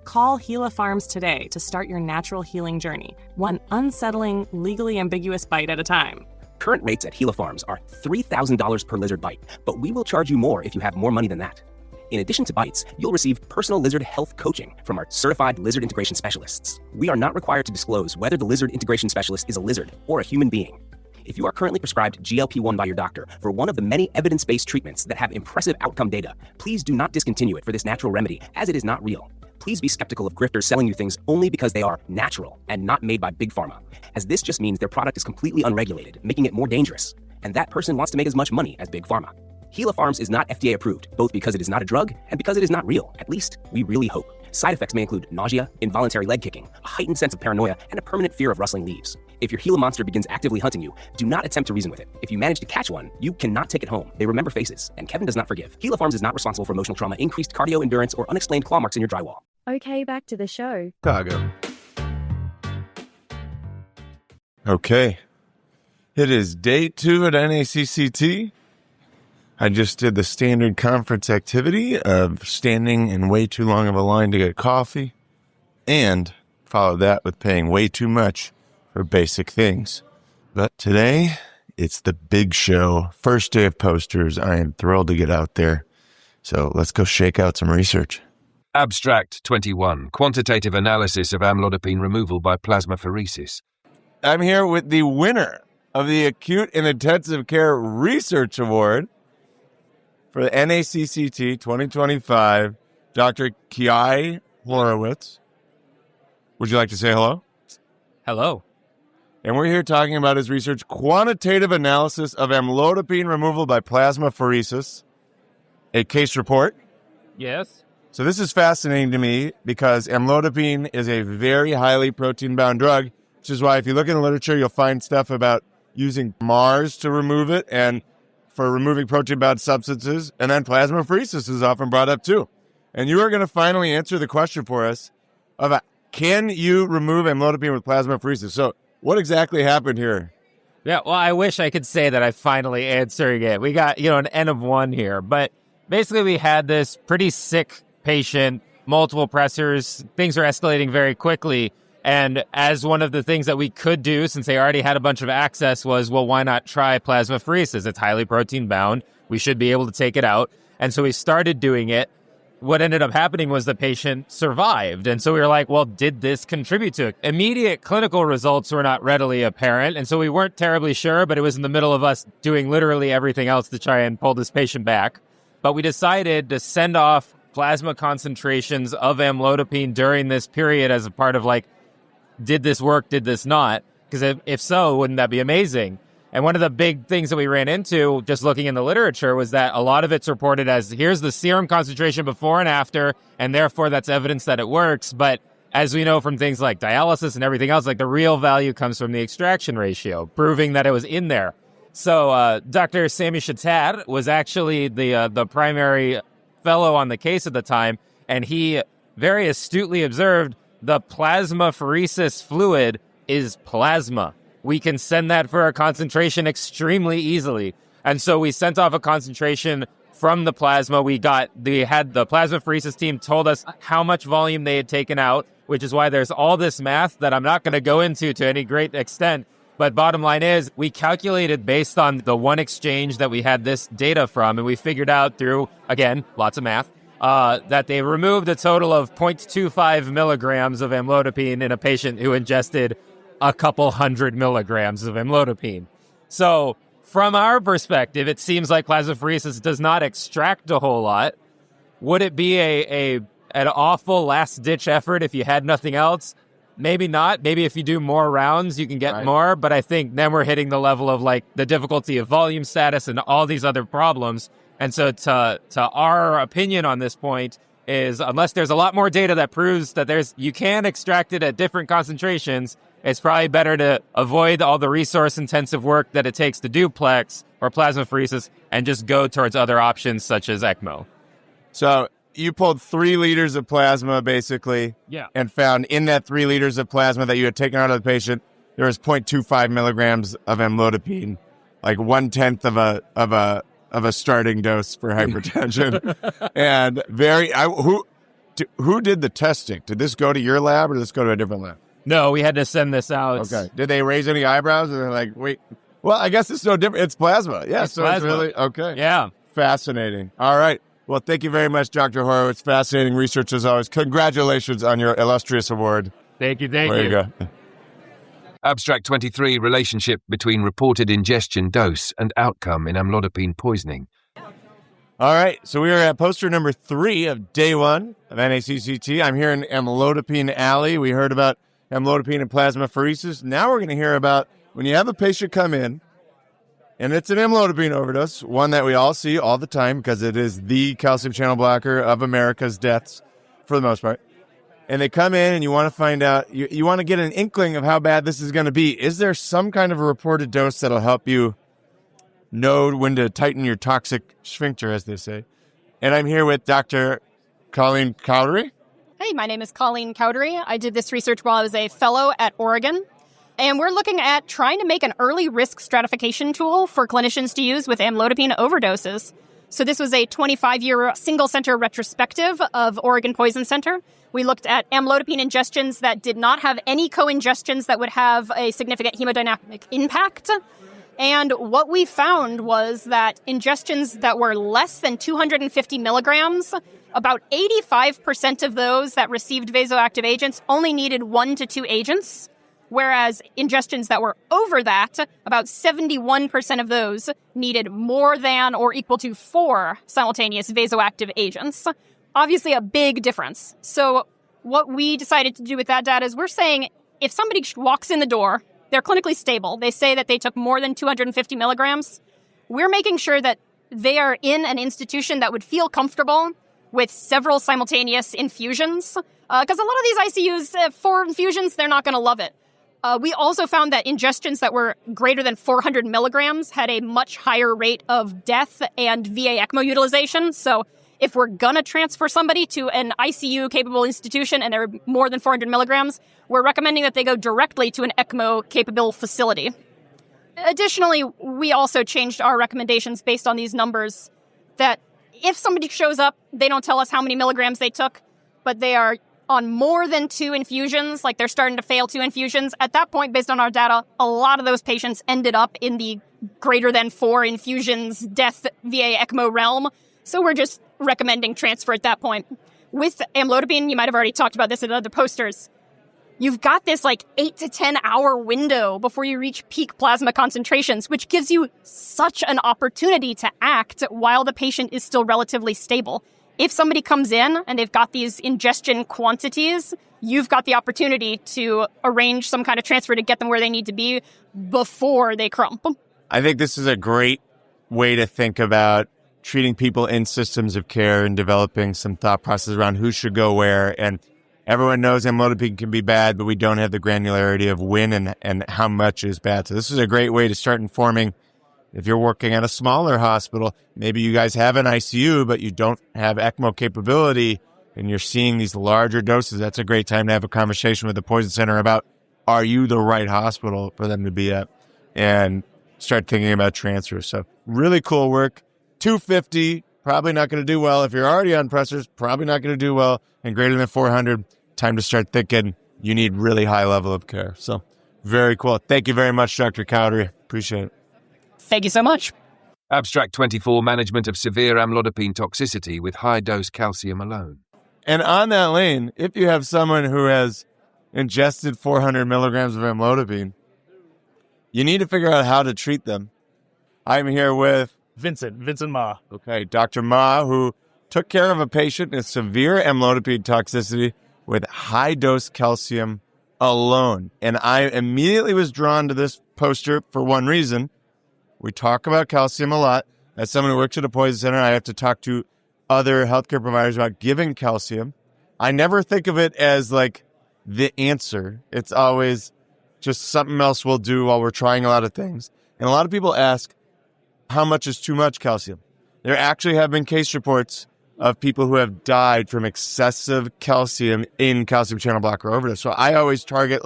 Call Gila Farms today to start your natural healing journey, one unsettling, legally ambiguous bite at a time. Current rates at Gila Farms are $3,000 per lizard bite, but we will charge you more if you have more money than that. In addition to bites, you'll receive personal lizard health coaching from our certified lizard integration specialists. We are not required to disclose whether the lizard integration specialist is a lizard or a human being. If you are currently prescribed GLP-1 by your doctor for one of the many evidence-based treatments that have impressive outcome data, please do not discontinue it for this natural remedy, as it is not real. Please be skeptical of grifters selling you things only because they are natural and not made by Big Pharma, as this just means their product is completely unregulated, making it more dangerous. And that person wants to make as much money as Big Pharma. Gila Farms is not FDA approved, both because it is not a drug and because it is not real. At least, we really hope. Side effects may include nausea, involuntary leg kicking, a heightened sense of paranoia, and a permanent fear of rustling leaves. If your Gila monster begins actively hunting you, do not attempt to reason with it. If you manage to catch one, you cannot take it home. They remember faces, and Kevin does not forgive. Gila Farms is not responsible for emotional trauma, increased cardio endurance, or unexplained claw marks in your drywall. Okay, back to the show. Chicago. Okay. It is day 2 at NACCT. I just did the standard conference activity of standing in way too long of a line to get coffee, and followed that with paying way too much for basic things. But today, it's the big show. First day of posters. I am thrilled to get out there. So let's go shake out some research. Abstract 21, Quantitative Analysis of Amlodipine Removal by Plasmapheresis. I'm here with the winner of the Acute and Intensive Care Research Award for the NACCT 2025, Dr. Kiai Horowitz. Would you like to say hello? Hello. And we're here talking about his research, Quantitative Analysis of Amlodipine Removal by Plasmapheresis, a case report. Yes. So this is fascinating to me because amlodipine is a very highly protein-bound drug, which is why if you look in the literature, you'll find stuff about using MARS to remove it and for removing protein-bound substances. And then plasmapheresis is often brought up too. And you are going to finally answer the question for us of can you remove amlodipine with plasmapheresis? So what exactly happened here? Yeah, well, I wish I could say that I'm finally answering it. We got, an N of 1 here. But basically, we had this pretty sick patient, multiple pressors. Things are escalating very quickly. And as one of the things that we could do, since they already had a bunch of access, was, well, why not try plasmapheresis? It's highly protein bound. We should be able to take it out. And so we started doing it. What ended up happening was the patient survived. And so we were like, well, did this contribute to it? Immediate clinical results were not readily apparent. And so we weren't terribly sure, but it was in the middle of us doing literally everything else to try and pull this patient back. But we decided to send off plasma concentrations of amlodipine during this period as a part of did this work? Did this not? Because if so, wouldn't that be amazing? And one of the big things that we ran into, just looking in the literature, was that a lot of it's reported as here's the serum concentration before and after, and therefore that's evidence that it works. But as we know from things like dialysis and everything else, the real value comes from the extraction ratio, proving that it was in there. So Dr. Sami Shatat was actually the primary fellow on the case at the time, and he very astutely observed the plasmapheresis fluid is plasma. We can send that for a concentration extremely easily. And so we sent off a concentration from the plasma. We had the plasmapheresis team told us how much volume they had taken out, which is why there's all this math that I'm not going to go into to any great extent. But bottom line is we calculated based on the one exchange that we had this data from, and we figured out through, again, lots of math, that they removed a total of 0.25 milligrams of amlodipine in a patient who ingested a couple hundred milligrams of amlodipine. So from our perspective, it seems like plasmapheresis does not extract a whole lot. Would it be an awful last-ditch effort if you had nothing else? Maybe not. Maybe if you do more rounds, you can get more. But I think then we're hitting the level of the difficulty of volume status and all these other problems. And so to our opinion on this point is unless there's a lot more data that proves that you can extract it at different concentrations, it's probably better to avoid all the resource-intensive work that it takes to do plex or plasmapheresis and just go towards other options such as ECMO. So you pulled 3 liters of plasma, basically, and found in that 3 liters of plasma that you had taken out of the patient, there was 0.25 milligrams of amlodipine, 1/10 of a starting dose for hypertension. And who did the testing? Did this go to your lab or did this go to a different lab? No, we had to send this out. Okay. Did they raise any eyebrows? Or they're like, wait, well, I guess it's no different. It's plasma. Yeah, it's plasma. It's really, okay. Yeah. Fascinating. All right. Well, thank you very much, Dr. Horowitz. Fascinating research as always. Congratulations on your illustrious award. Thank you. There you go. Abstract 23, relationship between reported ingestion dose and outcome in amlodipine poisoning. All right, so we are at poster number 3 of day 1 of NACCT. I'm here in Amlodipine Alley. We heard about amlodipine and plasmapheresis. Now we're going to hear about when you have a patient come in, and it's an amlodipine overdose, one that we all see all the time because it is the calcium channel blocker of America's deaths for the most part. And they come in and you want to find out, you want to get an inkling of how bad this is going to be. Is there some kind of a reported dose that'll help you know when to tighten your toxic sphincter, as they say? And I'm here with Dr. Colleen Cowdery. Hey, my name is Colleen Cowdery. I did this research while I was a fellow at Oregon. And we're looking at trying to make an early risk stratification tool for clinicians to use with amlodipine overdoses. So this was a 25-year single-center retrospective of Oregon Poison Center. We looked at amlodipine ingestions that did not have any co-ingestions that would have a significant hemodynamic impact. And what we found was that ingestions that were less than 250 milligrams, about 85% of those that received vasoactive agents only needed 1 to 2 agents, whereas ingestions that were over that, about 71% of those needed more than or equal to 4 simultaneous vasoactive agents. Obviously a big difference. So what we decided to do with that data is we're saying if somebody walks in the door, they're clinically stable, they say that they took more than 250 milligrams, we're making sure that they are in an institution that would feel comfortable with several simultaneous infusions. Because a lot of these ICUs, 4 infusions, they're not going to love it. We also found that ingestions that were greater than 400 milligrams had a much higher rate of death and VA ECMO utilization. So if we're going to transfer somebody to an ICU-capable institution and they're more than 400 milligrams, we're recommending that they go directly to an ECMO-capable facility. Additionally, we also changed our recommendations based on these numbers, that if somebody shows up, they don't tell us how many milligrams they took, but they are on more than 2 infusions, like they're starting to fail 2 infusions. At that point, based on our data, a lot of those patients ended up in the greater than 4 infusions death VA ECMO realm. So we're just recommending transfer at that point. With amlodipine, you might have already talked about this in other posters. You've got this 8 to 10 hour window before you reach peak plasma concentrations, which gives you such an opportunity to act while the patient is still relatively stable. If somebody comes in and they've got these ingestion quantities, you've got the opportunity to arrange some kind of transfer to get them where they need to be before they crump. I think this is a great way to think about treating people in systems of care and developing some thought process around who should go where. And everyone knows amlodipine can be bad, but we don't have the granularity of when and how much is bad. So this is a great way to start informing. If you're working at a smaller hospital, maybe you guys have an ICU, but you don't have ECMO capability, and you're seeing these larger doses. That's a great time to have a conversation with the Poison Center about, are you the right hospital for them to be at? And start thinking about transfer. So really cool work. 250, probably not going to do well. If you're already on pressors, probably not going to do well. And greater than 400, time to start thinking you need really high level of care. So very cool. Thank you very much, Dr. Cowdery. Appreciate it. Thank you so much. Abstract 24, management of severe amlodipine toxicity with high-dose calcium alone. And on that lane, if you have someone who has ingested 400 milligrams of amlodipine, you need to figure out how to treat them. I'm here with Vincent Ma. Okay, Dr. Ma, who took care of a patient with severe amlodipine toxicity with high-dose calcium alone. And I immediately was drawn to this poster for one reason. We talk about calcium a lot. As someone who works at a poison center, I have to talk to other healthcare providers about giving calcium. I never think of it as the answer. It's always just something else we'll do while we're trying a lot of things. And a lot of people ask, how much is too much calcium? There actually have been case reports of people who have died from excessive calcium in calcium channel blocker overdose. So I always target,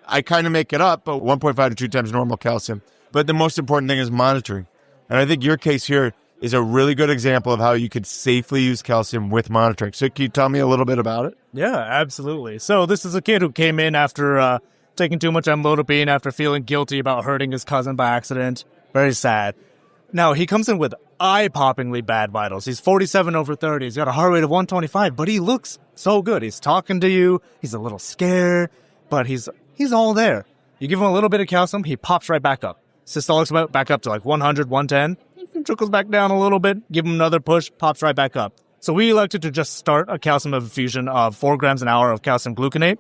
I kind of make it up, but 1.5 to 2 times normal calcium. But the most important thing is monitoring. And I think your case here is a really good example of how you could safely use calcium with monitoring. So can you tell me a little bit about it? Yeah, absolutely. So this is a kid who came in after taking too much amlodipine, after feeling guilty about hurting his cousin by accident. Very sad. Now, he comes in with eye-poppingly bad vitals. He's 47 over 30. He's got a heart rate of 125, but he looks so good. He's talking to you. He's a little scared, but he's all there. You give him a little bit of calcium, he pops right back up. Systolics back up to 100, 110. Trickles back down a little bit, give him another push, pops right back up. So we elected to just start a calcium infusion of 4 grams an hour of calcium gluconate,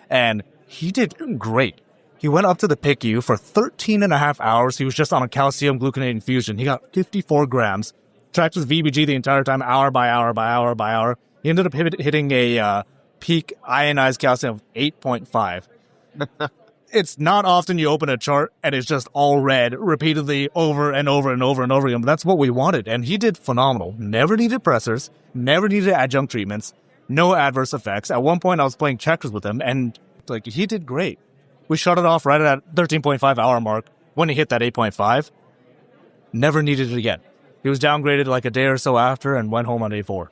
and he did great. He went up to the PICU for 13 and a half hours. He was just on a calcium gluconate infusion. He got 54 grams, tracked his VBG the entire time, hour by hour by hour by hour. He ended up hitting a peak ionized calcium of 8.5. It's not often you open a chart and it's just all red repeatedly over and over and over and over again. But that's what we wanted. And he did phenomenal. Never needed pressors, never needed adjunct treatments, no adverse effects. At one point, I was playing checkers with him and he did great. We shut it off right at that 13.5 hour mark. When he hit that 8.5, never needed it again. He was downgraded a day or so after and went home on day 4.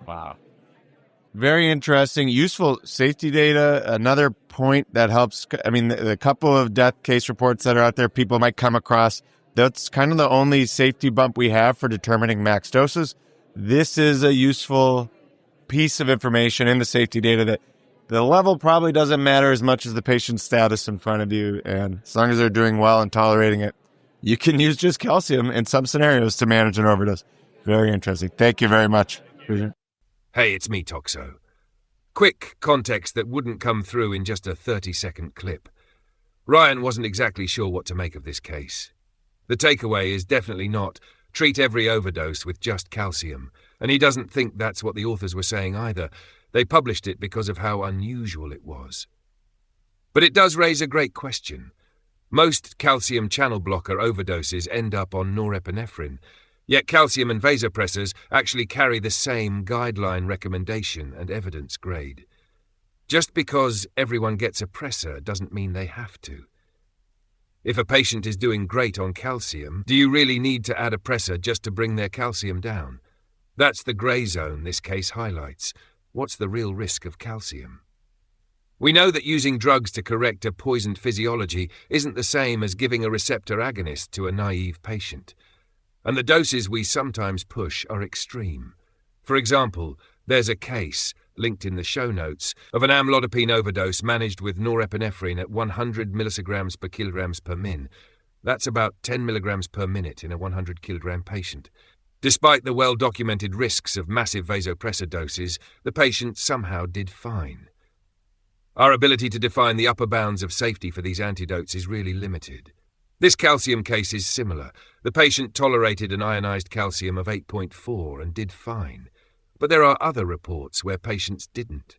Wow. Very interesting, useful safety data. Another point that helps, the couple of death case reports that are out there people might come across, that's kind of the only safety bump we have for determining max doses. This is a useful piece of information in the safety data that the level probably doesn't matter as much as the patient's status in front of you. And as long as they're doing well and tolerating it, you can use just calcium in some scenarios to manage an overdose. Very interesting. Thank you very much. Hey, it's me, Toxo. Quick context that wouldn't come through in just a 30-second clip. Ryan wasn't exactly sure what to make of this case. The takeaway is definitely not treat every overdose with just calcium, and he doesn't think that's what the authors were saying either. They published it because of how unusual it was. But it does raise a great question. Most calcium channel blocker overdoses end up on norepinephrine, yet calcium and vasopressors actually carry the same guideline recommendation and evidence grade. Just because everyone gets a pressor doesn't mean they have to. If a patient is doing great on calcium, do you really need to add a pressor just to bring their calcium down? That's the grey zone this case highlights. What's the real risk of calcium? We know that using drugs to correct a poisoned physiology isn't the same as giving a receptor agonist to a naive patient. And the doses we sometimes push are extreme. For example, there's a case, linked in the show notes, of an amlodipine overdose managed with norepinephrine at 100 milligrams per kilograms per min. That's about 10 milligrams per minute in a 100 kilogram patient. Despite the well-documented risks of massive vasopressor doses, the patient somehow did fine. Our ability to define the upper bounds of safety for these antidotes is really limited. This calcium case is similar. The patient tolerated an ionized calcium of 8.4 and did fine. But there are other reports where patients didn't.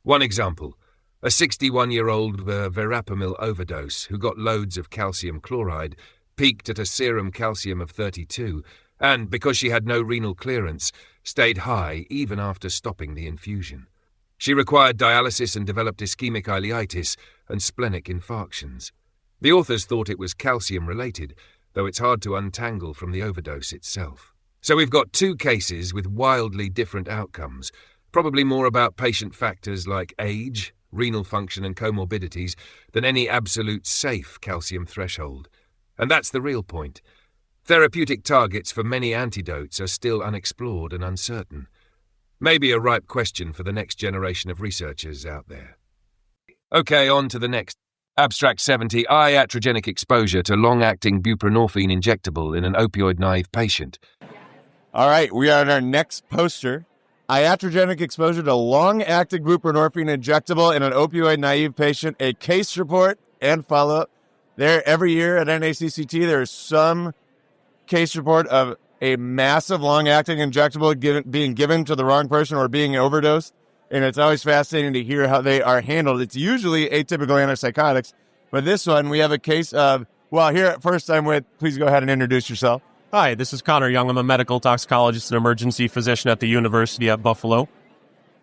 One example, a 61-year-old verapamil overdose who got loads of calcium chloride, peaked at a serum calcium of 32, and, because she had no renal clearance, stayed high even after stopping the infusion. She required dialysis and developed ischemic ileitis and splenic infarctions. The authors thought it was calcium-related, though it's hard to untangle from the overdose itself. So we've got two cases with wildly different outcomes, probably more about patient factors like age, renal function and comorbidities than any absolute safe calcium threshold. And that's the real point. Therapeutic targets for many antidotes are still unexplored and uncertain. Maybe a ripe question for the next generation of researchers out there. Okay, on to the next. Abstract 70, iatrogenic exposure to long-acting buprenorphine injectable in an opioid-naïve patient. All right, we are on our next poster. Iatrogenic exposure to long-acting buprenorphine injectable in an opioid-naïve patient, a case report and follow-up. There, every year at NACCT, there is some case report of a massive long-acting injectable being given to the wrong person or being overdosed, and it's always fascinating to hear how they are handled. It's usually atypical antipsychotics, but this one, we have a case of, well, here at first I'm with, please go ahead and introduce yourself. Hi, this is Connor Young. I'm a medical toxicologist and emergency physician at the University at Buffalo.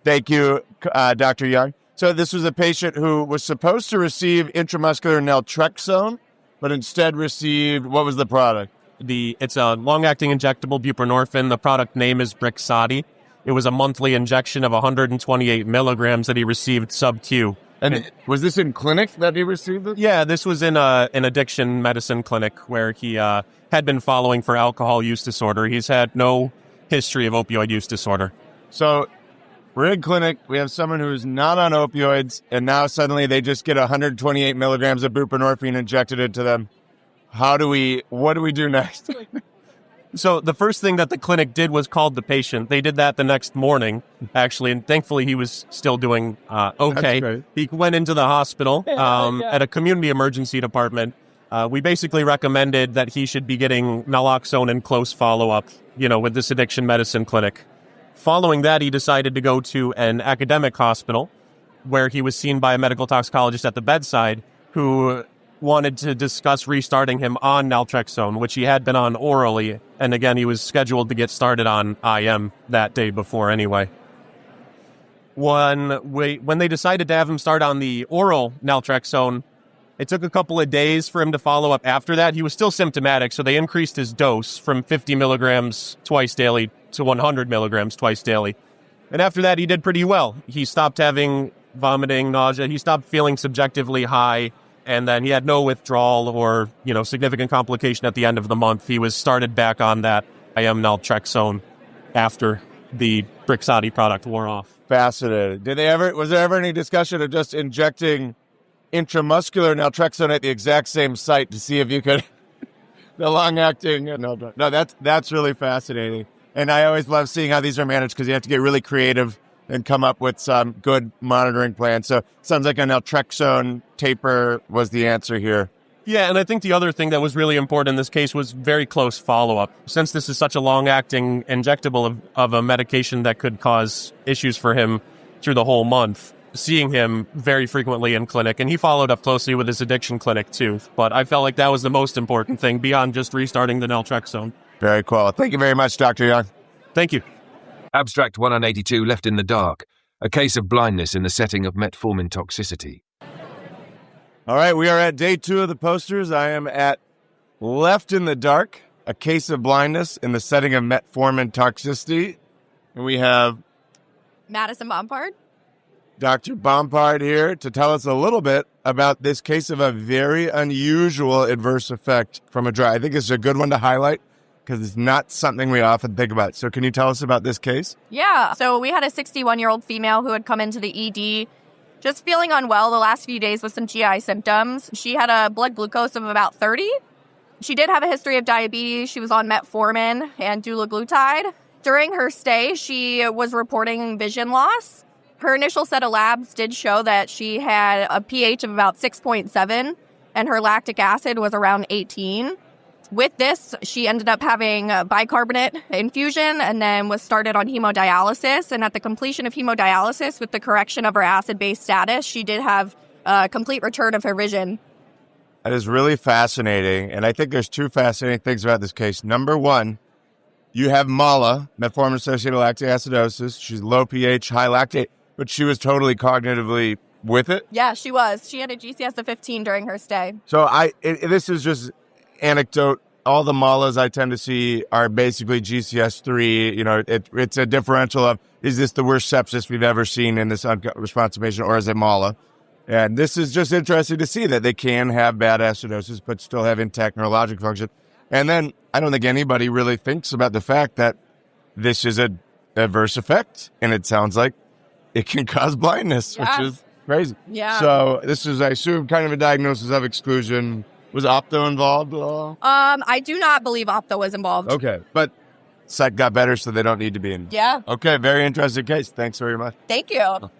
Thank you, Dr. Young. So this was a patient who was supposed to receive intramuscular naltrexone, but instead received, what was the product? It's a long-acting injectable buprenorphine. The product name is Brixadi. It was a monthly injection of 128 milligrams that he received sub-Q. And was this in clinic that he received it? Yeah, this was in an addiction medicine clinic where he had been following for alcohol use disorder. He's had no history of opioid use disorder. So we're in clinic. We have someone who's not on opioids, and now suddenly they just get 128 milligrams of buprenorphine injected into them. What do we do next? So the first thing that the clinic did was called the patient. They did that the next morning, actually, and thankfully he was still doing okay. He went into the hospital at a community emergency department. We basically recommended that he should be getting naloxone in close follow-up, with this addiction medicine clinic. Following that, he decided to go to an academic hospital where he was seen by a medical toxicologist at the bedside who wanted to discuss restarting him on naltrexone, which he had been on orally. And again, he was scheduled to get started on IM that day before anyway. When they decided to have him start on the oral naltrexone, it took a couple of days for him to follow up after that. He was still symptomatic, so they increased his dose from 50 milligrams twice daily to 100 milligrams twice daily. And after that, he did pretty well. He stopped having vomiting, nausea. He stopped feeling subjectively high. And then he had no withdrawal or, significant complication at the end of the month. He was started back on that IM naltrexone after the Brixadi product wore off. Fascinating. Was there ever any discussion of just injecting intramuscular naltrexone at the exact same site to see if you could, the long-acting? No, that's really fascinating. And I always love seeing how these are managed because you have to get really creative and come up with some good monitoring plans. So it sounds like a naltrexone taper was the answer here. Yeah, and I think the other thing that was really important in this case was very close follow-up. Since this is such a long-acting injectable of a medication that could cause issues for him through the whole month, seeing him very frequently in clinic, and he followed up closely with his addiction clinic too. But I felt like that was the most important thing beyond just restarting the naltrexone. Very cool. Thank you very much, Dr. Young. Thank you. Abstract 182, Left in the Dark. A case of blindness in the setting of metformin toxicity. All right, we are at day 2 of the posters. I am at Left in the Dark, a case of blindness in the setting of metformin toxicity. And we have Madison Bompard. Dr. Bompard here to tell us a little bit about this case of a very unusual adverse effect from a drug. I think it's a good one to highlight because it's not something we often think about. So can you tell us about this case? Yeah. So we had a 61-year-old female who had come into the ED just feeling unwell the last few days with some GI symptoms. She had a blood glucose of about 30. She did have a history of diabetes. She was on metformin and dulaglutide. During her stay, she was reporting vision loss. Her initial set of labs did show that she had a pH of about 6.7 and her lactic acid was around 18. With this, she ended up having a bicarbonate infusion and then was started on hemodialysis. And at the completion of hemodialysis with the correction of her acid-base status, she did have a complete return of her vision. That is really fascinating. And I think there's 2 fascinating things about this case. Number 1, you have MALA, metformin-associated lactic acidosis. She's low pH, high lactate, but she was totally cognitively with it? Yeah, she was. She had a GCS of 15 during her stay. So this is just anecdote. All the MALAs I tend to see are basically GCS3. You know, it's a differential of, is this the worst sepsis we've ever seen in this unresponsive patient, or is it MALA? And this is just interesting to see that they can have bad acidosis but still have intact neurologic function. And then I don't think anybody really thinks about the fact that this is an adverse effect, and it sounds like it can cause blindness, which is crazy. Yeah. So this is, I assume, kind of a diagnosis of exclusion. Was opto involved at all? I do not believe opto was involved. Okay, but psych got better, so they don't need to be in. Yeah. Okay, very interesting case. Thanks very much. Thank you.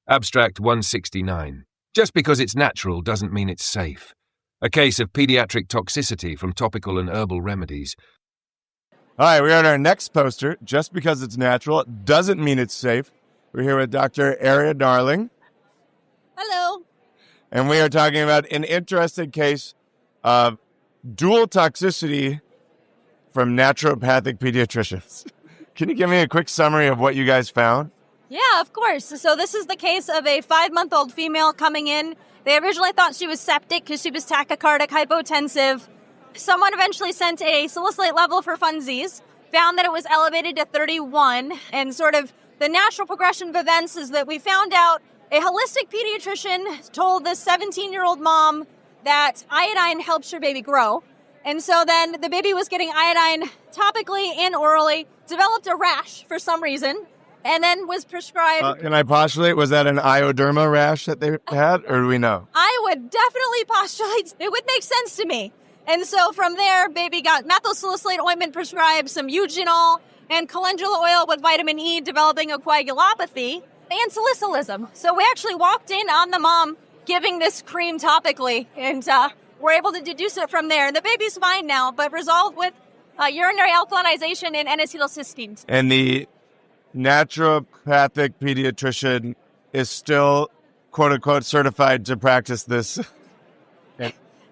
Abstract 169. Just because it's natural doesn't mean it's safe. A case of pediatric toxicity from topical and herbal remedies. All right, we're at our next poster. Just because it's natural doesn't mean it's safe. We're here with Dr. Aria Darling. Hello. And we are talking about an interesting case of dual toxicity from naturopathic pediatricians. Can you give me a quick summary of what you guys found? Yeah, of course. So this is the case of a 5-month-old female coming in. They originally thought she was septic because she was tachycardic, hypotensive. Someone eventually sent a salicylate level for funsies, found that it was elevated to 31, and sort of the natural progression of events is that we found out a holistic pediatrician told this 17-year-old mom that iodine helps your baby grow. And so then the baby was getting iodine topically and orally, developed a rash for some reason, and then was prescribed. Can I postulate, was that an ioderma rash that they had, or do we know? I would definitely postulate it would make sense to me. And so from there, baby got methylsalicylate ointment prescribed, some eugenol, and calendula oil with vitamin E, developing a coagulopathy, and salicylism. So we actually walked in on the mom giving this cream topically, and we're able to deduce it from there. The baby's fine now, but resolved with urinary alkalinization and n-acetylcysteine. And the naturopathic pediatrician is still, quote-unquote, certified to practice this.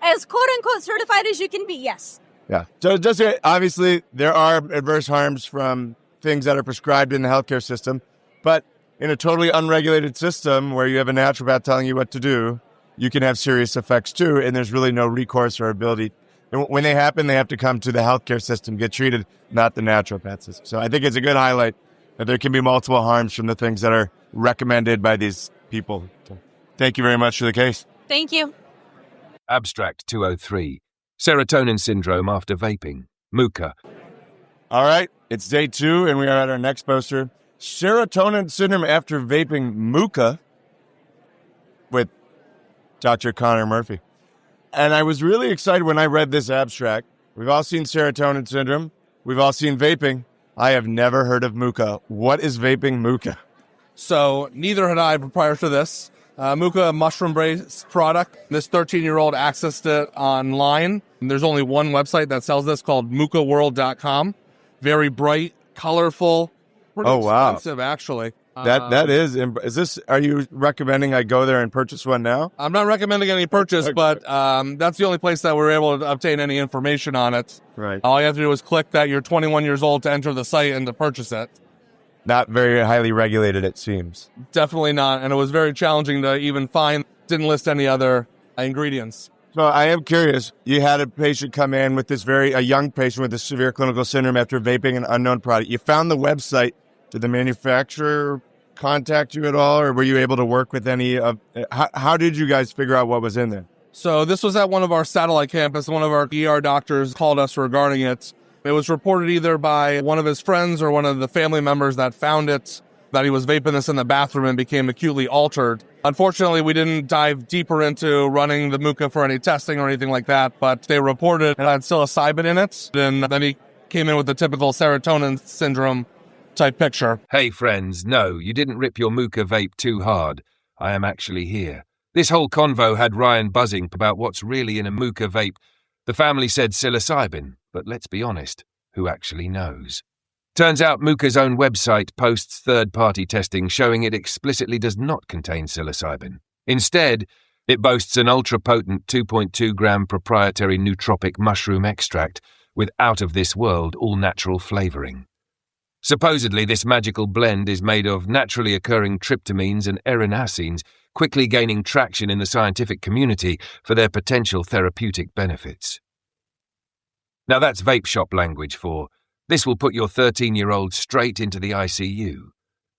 As quote-unquote certified as you can be, yes. Yeah. So just obviously, there are adverse harms from things that are prescribed in the healthcare system, but in a totally unregulated system where you have a naturopath telling you what to do, you can have serious effects too, and there's really no recourse or ability. And when they happen, they have to come to the healthcare system, get treated, not the naturopath system. So I think it's a good highlight that there can be multiple harms from the things that are recommended by these people. So thank you very much for the case. Thank you. Abstract 203. Serotonin syndrome after vaping. MUCA. All right, it's day 2, and we are at our next poster. Serotonin syndrome after vaping, MUCA, with Dr. Connor Murphy. And I was really excited when I read this abstract. We've all seen serotonin syndrome. We've all seen vaping. I have never heard of MUCA. What is vaping MUCA? So neither had I prior to this. MUCA, a mushroom-based product. This 13-year-old accessed it online. And there's only one website that sells this called mucaworld.com. Very bright, colorful, pretty expensive, actually. Is this, are you recommending I go there and purchase one now? I'm not recommending any purchase, Okay. but that's the only place that we're able to obtain any information on it. Right. All you have to do is click that you're 21 years old to enter the site and to purchase it. Not very highly regulated, it seems. Definitely not, and it was very challenging to even find. Didn't list any other ingredients. So I am curious. You had a patient come in with a young patient with a severe clinical syndrome after vaping an unknown product. You found the website. Did the manufacturer contact you at all, or were you able to work with any of? How did you guys figure out what was in there? So this was at one of our satellite campus. One of our ER doctors called us regarding it. It was reported either by one of his friends or one of the family members that found it, that he was vaping this in the bathroom and became acutely altered. Unfortunately, we didn't dive deeper into running the MUCA for any testing or anything like that, but they reported it had psilocybin in it. And then he came in with the typical serotonin syndrome type picture. Hey friends, no, you didn't rip your MUCA vape too hard. I am actually here. This whole convo had Ryan buzzing about what's really in a MUCA vape. The family said psilocybin, but let's be honest, who actually knows? Turns out MUCA's own website posts third-party testing showing it explicitly does not contain psilocybin. Instead, it boasts an ultra-potent 2.2-gram proprietary nootropic mushroom extract with out-of-this-world all-natural flavoring. Supposedly, this magical blend is made of naturally occurring tryptamines and erinacines, quickly gaining traction in the scientific community for their potential therapeutic benefits. Now that's vape shop language for, this will put your 13-year-old straight into the ICU.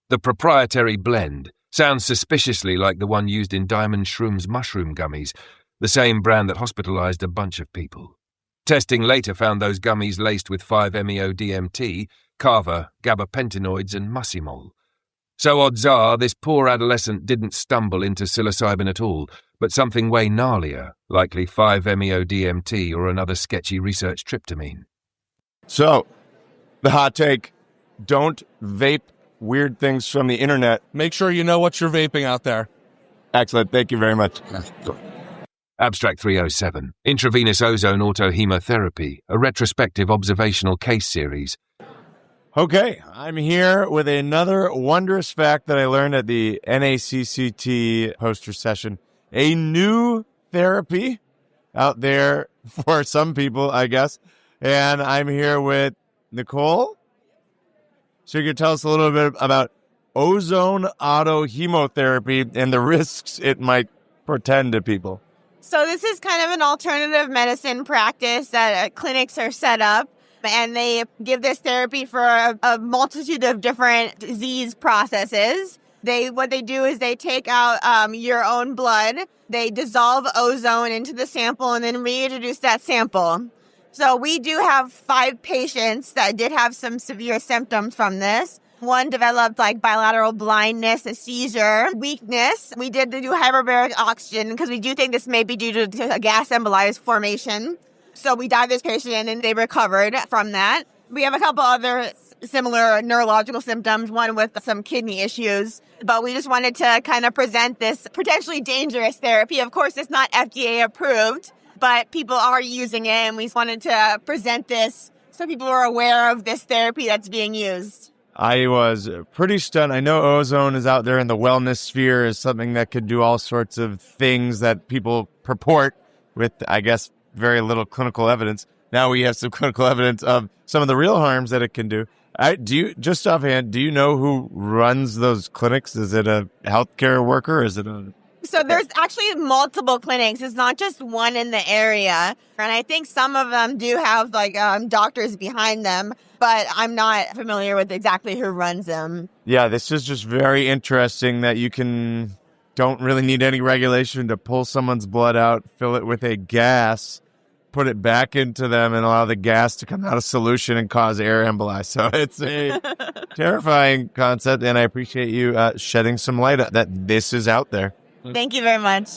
The proprietary blend sounds suspiciously like the one used in Diamond Shroom's mushroom gummies, the same brand that hospitalized a bunch of people. Testing later found those gummies laced with 5-MeO-DMT, kava, gabapentinoids, and muscimol. So odds are this poor adolescent didn't stumble into psilocybin at all, but something way gnarlier, likely 5-MeO-DMT or another sketchy research tryptamine. So, the hot take, don't vape weird things from the internet. Make sure you know what you're vaping out there. Excellent. Thank you very much. Abstract 307, Intravenous Ozone Autohemotherapy, a retrospective observational case series. Okay, I'm here with another wondrous fact that I learned at the NACCT poster session. A new therapy out there for some people, I guess. And I'm here with Nicole. So you can tell us a little bit about ozone autohemotherapy and the risks it might portend to people. So this is kind of an alternative medicine practice that clinics are set up, and they give this therapy for a multitude of different disease processes. What they do is they take out your own blood, they dissolve ozone into the sample, and then reintroduce that sample. So we do have 5 patients that did have some severe symptoms from this. One developed bilateral blindness, a seizure, weakness. We did do hyperbaric oxygen because we do think this may be due to a gas emboli formation. So we dived this patient in and they recovered from that. We have a couple other similar neurological symptoms, one with some kidney issues. But we just wanted to kind of present this potentially dangerous therapy. Of course, it's not FDA approved, but people are using it, and we wanted to present this so people are aware of this therapy that's being used. I was pretty stunned. I know ozone is out there in the wellness sphere as something that could do all sorts of things that people purport with, I guess, very little clinical evidence. Now we have some clinical evidence of some of the real harms that it can do. Just offhand, do you know who runs those clinics? Is it a healthcare worker? Is it a... So there's actually multiple clinics. It's not just one in the area. And I think some of them do have doctors behind them, but I'm not familiar with exactly who runs them. Yeah, this is just very interesting that you don't really need any regulation to pull someone's blood out, fill it with a gas, put it back into them, and allow the gas to come out of solution and cause air emboli. So it's a terrifying concept, and I appreciate you shedding some light that this is out there. Thank you very much.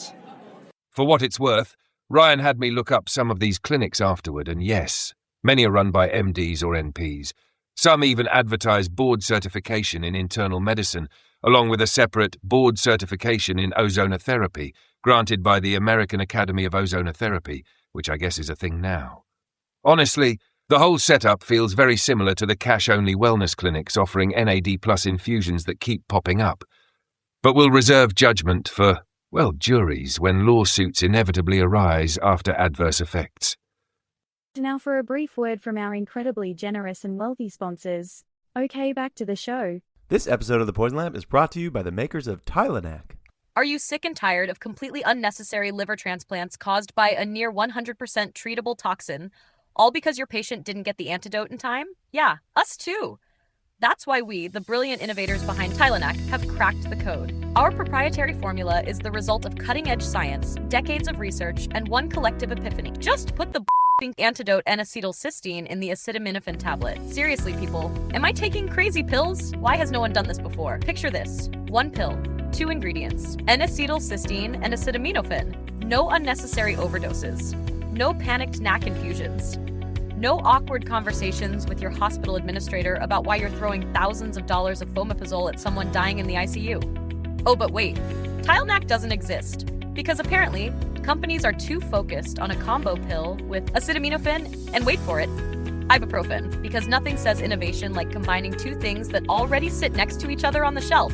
For what it's worth, Ryan had me look up some of these clinics afterward, and yes, many are run by MDs or NPs. Some even advertise board certification in internal medicine, along with a separate board certification in ozonotherapy, granted by the American Academy of Ozonotherapy, which I guess is a thing now. Honestly, The whole setup feels very similar to the cash-only wellness clinics offering NAD plus infusions that keep popping up. But we'll reserve judgment for, well, juries when lawsuits inevitably arise after adverse effects. Now for a brief word from our incredibly generous and wealthy sponsors. Okay, back to the show. This episode of The Poison Lab is brought to you by the makers of Tylenol. Are you sick and tired of completely unnecessary liver transplants caused by a near 100% treatable toxin, all because your patient didn't get the antidote in time? Yeah, us too. That's why we, the brilliant innovators behind Tylenol, have cracked the code. Our proprietary formula is the result of cutting-edge science, decades of research, and one collective epiphany. Just put the antidote n-acetylcysteine in the acetaminophen tablet. Seriously, people, am I taking crazy pills? Why has no one done this before? Picture this. 1 pill, 2 ingredients, n-acetylcysteine and acetaminophen. No unnecessary overdoses. No panicked NACCT infusions. No awkward conversations with your hospital administrator about why you're throwing thousands of dollars of fomepizole at someone dying in the ICU. Oh, but wait, Tylenol doesn't exist. Because apparently, companies are too focused on a combo pill with acetaminophen and, wait for it, ibuprofen. Because nothing says innovation like combining two things that already sit next to each other on the shelf.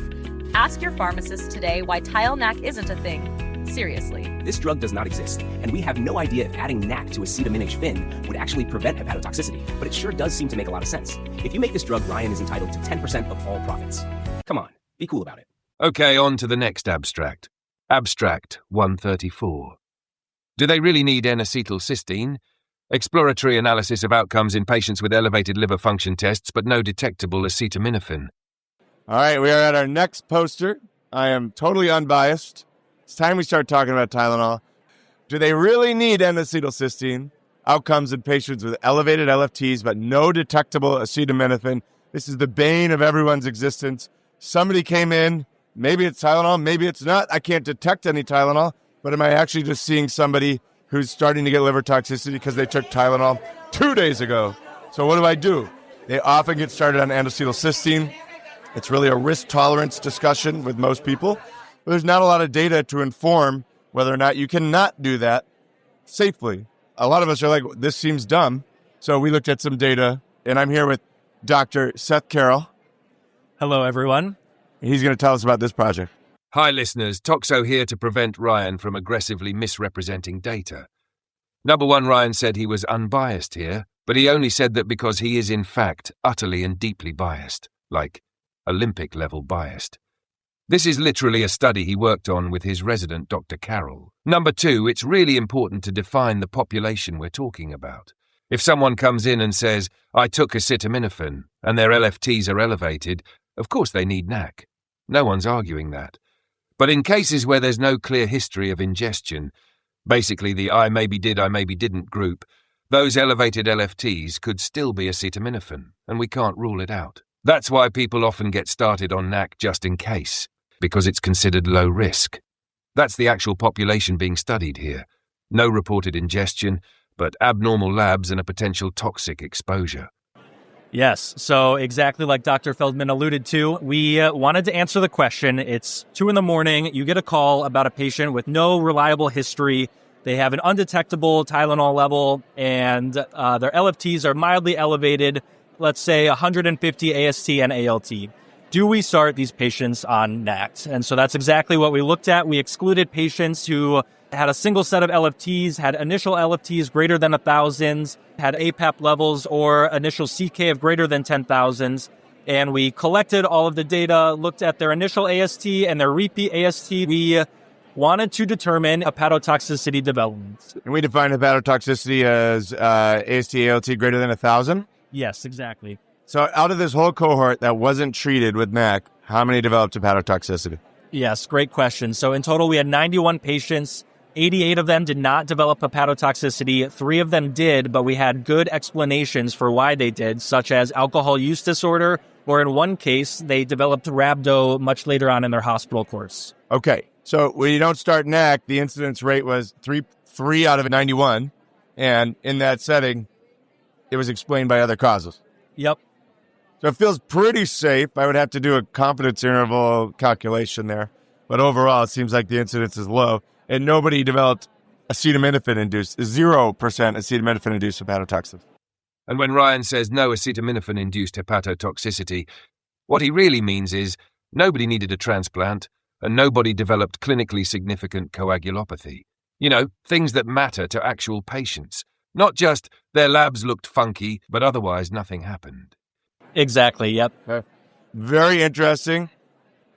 Ask your pharmacist today why Tylenol isn't a thing. Seriously. This drug does not exist, and we have no idea if adding NACCT to acetaminophen would actually prevent hepatotoxicity, but it sure does seem to make a lot of sense. If you make this drug, Ryan is entitled to 10% of all profits. Come on, be cool about it. Okay, on to the next abstract. Abstract 134. Do they really need n-acetylcysteine? Exploratory analysis of outcomes in patients with elevated liver function tests, but no detectable acetaminophen. All right, we are at our next poster. I am totally unbiased. It's time we start talking about Tylenol. Do they really need n-acetylcysteine? Outcomes in patients with elevated LFTs, but no detectable acetaminophen. This is the bane of everyone's existence. Somebody came in, maybe it's Tylenol, maybe it's not. I can't detect any Tylenol, but am I actually just seeing somebody who's starting to get liver toxicity because they took Tylenol 2 days ago? So what do? They often get started on n-acetylcysteine. It's really a risk tolerance discussion with most people. But there's not a lot of data to inform whether or not you cannot do that safely. A lot of us are like, this seems dumb. So we looked at some data, and I'm here with Dr. Seth Carroll. Hello, everyone. He's going to tell us about this project. Hi, listeners. Toxo here to prevent Ryan from aggressively misrepresenting data. Number one, Ryan said he was unbiased here, but he only said that because he is, in fact, utterly and deeply biased, like Olympic-level biased. This is literally a study he worked on with his resident, Dr. Carroll. Number two, it's really important to define the population we're talking about. If someone comes in and says, I took acetaminophen, and their LFTs are elevated, of course they need NACCT. No one's arguing that. But in cases where there's no clear history of ingestion, basically the I maybe did, I maybe didn't group, those elevated LFTs could still be acetaminophen, and we can't rule it out. That's why people often get started on NACCT just in case, because it's considered low risk. That's the actual population being studied here. No reported ingestion, but abnormal labs and a potential toxic exposure. Yes, so exactly like Dr. Feldman alluded to, we wanted to answer the question. It's 2 a.m, you get a call about a patient with no reliable history. They have an undetectable Tylenol level, and their LFTs are mildly elevated, let's say 150 AST and ALT. Do we start these patients on NACCT? And so that's exactly what we looked at. We excluded patients who had a single set of LFTs, had initial LFTs greater than 1,000, had APAP levels or initial CK of greater than 10,000. And we collected all of the data, looked at their initial AST and their repeat AST. We wanted to determine hepatotoxicity development. And we define hepatotoxicity as AST, ALT greater than 1,000? Yes, exactly. So out of this whole cohort that wasn't treated with NACCT, how many developed hepatotoxicity? Yes, great question. So in total, we had 91 patients. 88 of them did not develop hepatotoxicity. 3 of them did, but we had good explanations for why they did, such as alcohol use disorder, or in one case, they developed rhabdo much later on in their hospital course. Okay, so when you don't start NACCT, the incidence rate was 3 out of 91, and in that setting, it was explained by other causes. Yep. So it feels pretty safe. I would have to do a confidence interval calculation there. But overall, it seems like the incidence is low. And nobody developed acetaminophen-induced, 0% acetaminophen-induced hepatotoxicity. And when Ryan says no acetaminophen-induced hepatotoxicity, what he really means is nobody needed a transplant and nobody developed clinically significant coagulopathy. You know, things that matter to actual patients. Not just their labs looked funky, but otherwise nothing happened. Exactly, yep. Very interesting.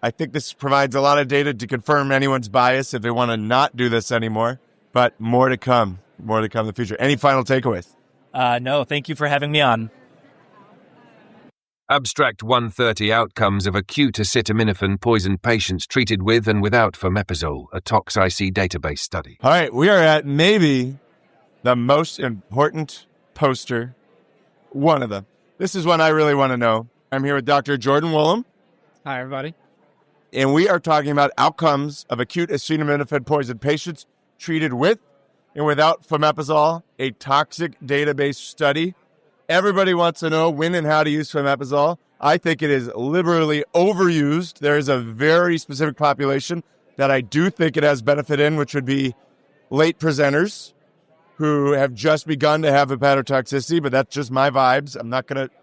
I think this provides a lot of data to confirm anyone's bias if they want to not do this anymore. But more to come. More to come in the future. Any final takeaways? No, thank you for having me on. Abstract 130 Outcomes of acute acetaminophen-poisoned patients treated with and without fomepizole, a ToxIC database study. All right, we are at maybe the most important poster, one of them. This is one I really want to know. I'm here with Dr. Jordan Woolham. Hi, everybody. And we are talking about outcomes of acute acetaminophen-poisoned patients treated with and without fomepizole, a toxic database study. Everybody wants to know when and how to use fomepizole. I think it is liberally overused. There is a very specific population that I do think it has benefit in, which would be late presenters who have just begun to have hepatotoxicity, but that's just my vibes. I'm not going to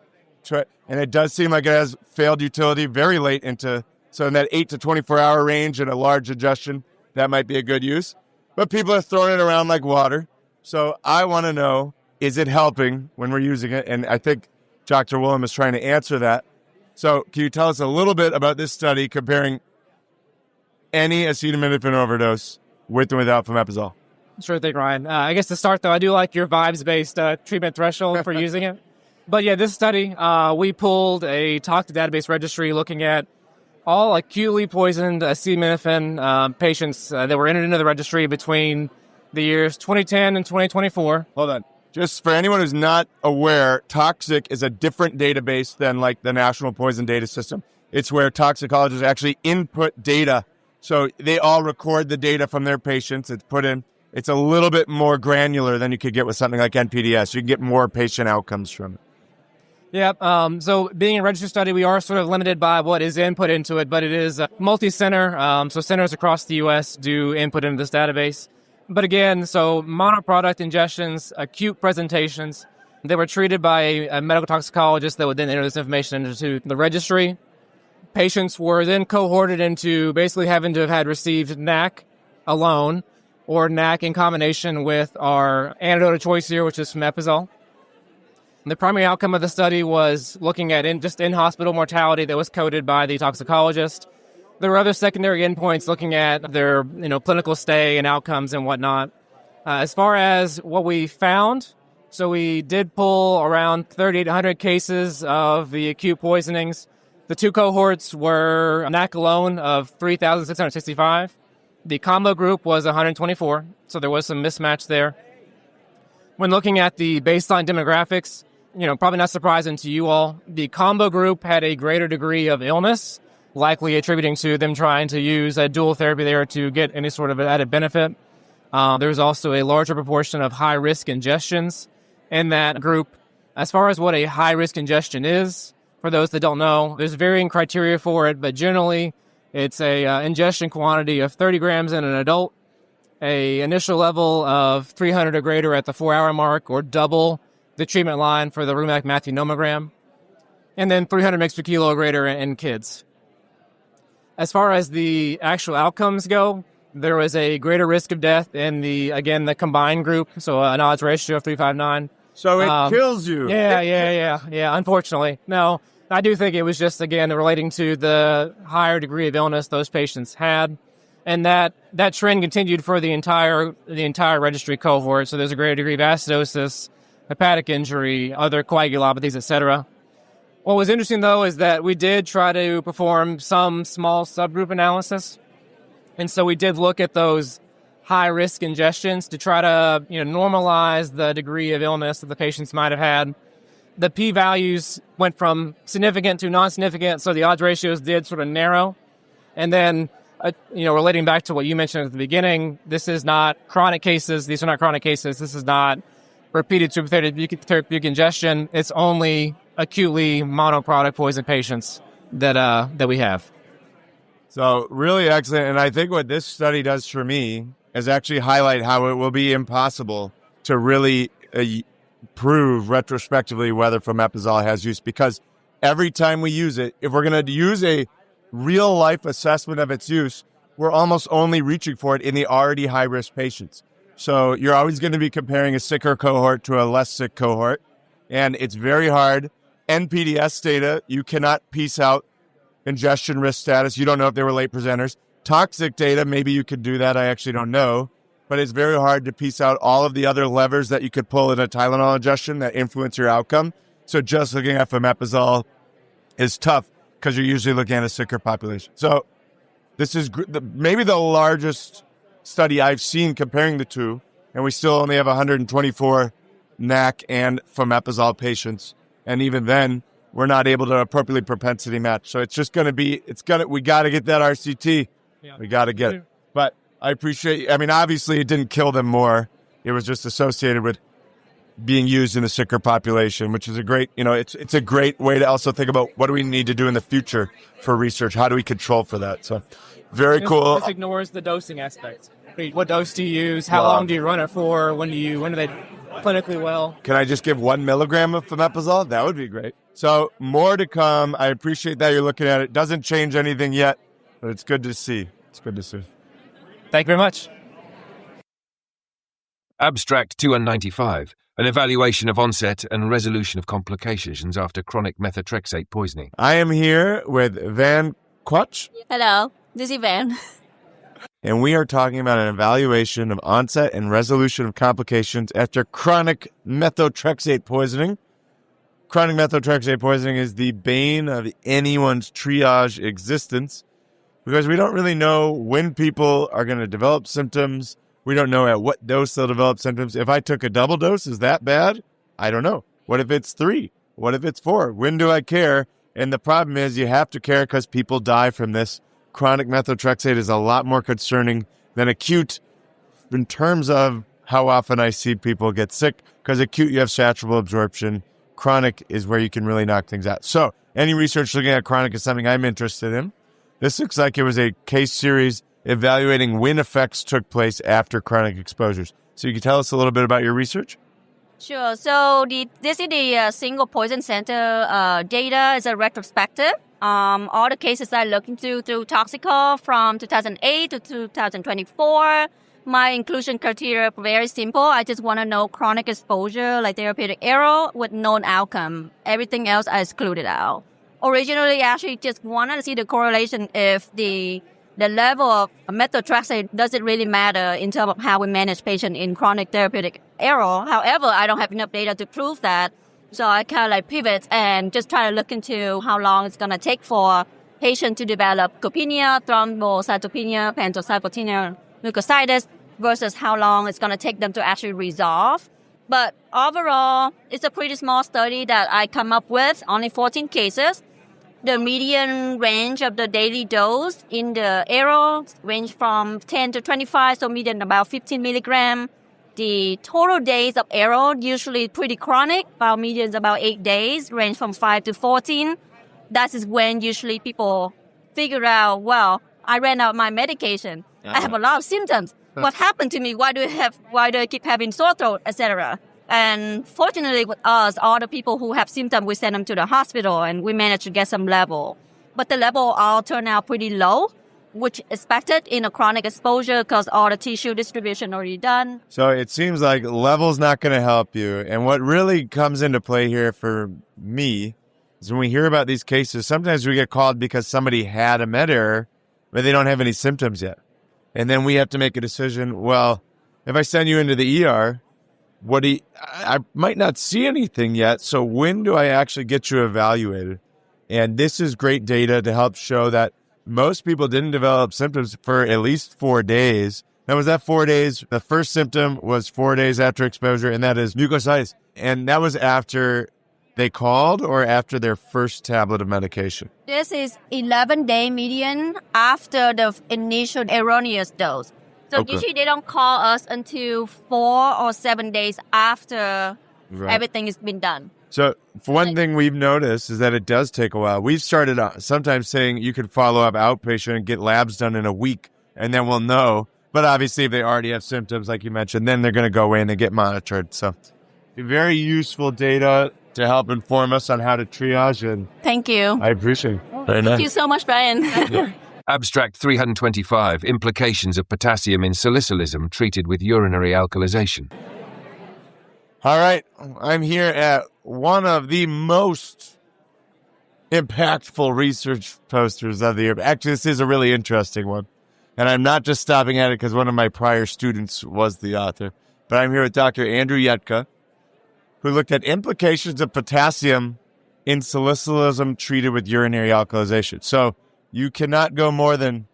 try. And it does seem like it has failed utility very late into, so in that 8 to 24-hour range in a large ingestion, that might be a good use. But people are throwing it around like water. So I want to know, is it helping when we're using it? And I think Dr. Woolham is trying to answer that. So can you tell us a little bit about this study comparing any acetaminophen overdose with and without fomepizole? Sure thing, Ryan. I guess to start, though, I do like your vibes-based treatment threshold for using it. But yeah, this study, we pulled a toxic database registry looking at all acutely poisoned acetaminophen patients that were entered into the registry between the years 2010 and 2024. Hold on. Just for anyone who's not aware, Toxic is a different database than like the National Poison Data System. It's where toxicologists actually input data. So they all record the data from their patients. It's put in. It's a little bit more granular than you could get with something like NPDS. You can get more patient outcomes from it. Yeah, so being a registered study, we are sort of limited by what is input into it, but it is multi-center, so centers across the U.S. do input into this database. But again, so monoproduct ingestions, acute presentations, they were treated by a medical toxicologist that would then enter this information into the registry. Patients were then cohorted into basically having to have had received NACCT alone or NACCT in combination with our antidote of choice here, which is fomepizole. The primary outcome of the study was looking at in-hospital mortality that was coded by the toxicologist. There were other secondary endpoints looking at their clinical stay and outcomes and whatnot. As far as what we found, so we did pull around 3,800 cases of the acute poisonings. The two cohorts were NACCT alone of 3,665. The combo group was 124, so there was some mismatch there. When looking at the baseline demographics, probably not surprising to you all, the combo group had a greater degree of illness, likely attributing to them trying to use a dual therapy there to get any sort of added benefit. There's also a larger proportion of high-risk ingestions in that group. As far as what a high-risk ingestion is, for those that don't know, there's varying criteria for it, but generally it's a ingestion quantity of 30 grams in an adult, a initial level of 300 or greater at the 4-hour mark, or double the treatment line for the rheumatic matthew nomogram, and then 300 mg per kilo or greater in kids. As far as the actual outcomes go, there was a greater risk of death in the combined group, so an odds ratio of 359. So it kills you. Yeah, unfortunately. No, I do think it was just, again, relating to the higher degree of illness those patients had, and that trend continued for the entire registry cohort, so there's a greater degree of acidosis, hepatic injury, other coagulopathies, etc. What was interesting, though, is that we did try to perform some small subgroup analysis. And so we did look at those high-risk ingestions to try to normalize the degree of illness that the patients might have had. The p-values went from significant to non-significant, so the odds ratios did sort of narrow. And then, relating back to what you mentioned at the beginning, this is not chronic cases. These are not chronic cases. This is not repeated therapeutic ingestion. It's only acutely monoproduct poison patients that we have. So really excellent. And I think what this study does for me is actually highlight how it will be impossible to really prove retrospectively whether fomepizole has use, because every time we use it, if we're going to use a real life assessment of its use, we're almost only reaching for it in the already high risk patients. So you're always going to be comparing a sicker cohort to a less sick cohort. And it's very hard. NPDS data, you cannot piece out ingestion risk status. You don't know if they were late presenters. Toxic data, maybe you could do that. I actually don't know. But it's very hard to piece out all of the other levers that you could pull in a Tylenol ingestion that influence your outcome. So just looking at fomepizole is tough because you're usually looking at a sicker population. So this is maybe the largest study I've seen comparing the two, and we still only have 124 NAC and fomepizole patients. And even then, we're not able to appropriately propensity match. So it's just going to be, we got to get that RCT. Yeah. We got to get it. But I appreciate, obviously it didn't kill them more. It was just associated with being used in the sicker population, which is a great, it's a great way to also think about what do we need to do in the future for research? How do we control for that? So very cool. This ignores the dosing aspect. What dose do you use? How long do you run it for? When are they clinically well? Can I just give 1 milligram of fomepizole? That would be great. So more to come. I appreciate that you're looking at it. Doesn't change anything yet, but it's good to see. It's good to see. Thank you very much. Abstract 295, an evaluation of onset and resolution of complications after chronic methotrexate poisoning. I am here with Van Quach. Hello, this is Van. And we are talking about an evaluation of onset and resolution of complications after chronic methotrexate poisoning. Chronic methotrexate poisoning is the bane of anyone's triage existence because we don't really know when people are going to develop symptoms. We don't know at what dose they'll develop symptoms. If I took a double dose, is that bad? I don't know. What if it's 3? What if it's 4? When do I care? And the problem is you have to care because people die from this. Chronic methotrexate is a lot more concerning than acute in terms of how often I see people get sick, because acute you have saturable absorption. Chronic is where you can really knock things out. So any research looking at chronic is something I'm interested in. This looks like it was a case series evaluating when effects took place after chronic exposures. So you can tell us a little bit about your research? Sure. So this is the single poison center data. Is a retrospective. All the cases I looked into through Toxicology from 2008 to 2024. My inclusion criteria are very simple. I just want to know chronic exposure, like therapeutic error, with known outcome. Everything else I excluded out. Originally, I actually just wanted to see the correlation if the level of methotrexate doesn't really matter in terms of how we manage patients in chronic therapeutic error. However, I don't have enough data to prove that. So I kind of pivot and just try to look into how long it's going to take for patient to develop cytopenia, thrombocytopenia, pantocytopenia, mucositis, versus how long it's going to take them to actually resolve. But overall, it's a pretty small study that I come up with, only 14 cases. The median range of the daily dose in the error range from 10 to 25, so median about 15 milligram. The total days of error usually pretty chronic, about medians about 8 days, range from 5 to 14. That is when usually people figure out, well, I ran out of my medication. I have a lot of symptoms. What happened to me? Why do I keep having sore throat, etc.? And fortunately with us, all the people who have symptoms, we send them to the hospital and we manage to get some level. But the level all turned out pretty low, which expected in a chronic exposure because all the tissue distribution already done. So it seems like level's not going to help you. And what really comes into play here for me is when we hear about these cases, sometimes we get called because somebody had a med error, but they don't have any symptoms yet. And then we have to make a decision, well, if I send you into the ER, I might not see anything yet, so when do I actually get you evaluated? And this is great data to help show that most people didn't develop symptoms for at least 4 days. Now, was that 4 days? The first symptom was 4 days after exposure, and that is mucositis. And that was after they called or after their first tablet of medication? This is 11-day median after the initial erroneous dose. So usually they don't call us until 4 or 7 days after everything has been done. So for one thing we've noticed is that it does take a while. We've started sometimes saying you could follow up outpatient and get labs done in a week, and then we'll know. But obviously if they already have symptoms, like you mentioned, then they're going to go away and they get monitored. So Very useful data to help inform us on how to triage, and Thank you. I appreciate it. Very nice. Thank you so much, Brian. Abstract 325, Implications of Potassium in Salicylism Treated with Urinary Alkalization. All right, I'm here at one of the most impactful research posters of the year. Actually, this is a really interesting one. And I'm not just stopping at it because one of my prior students was the author, but I'm here with Dr. Andrew Yetka, who looked at implications of potassium in salicylism treated with urinary alkalization. So you cannot go more than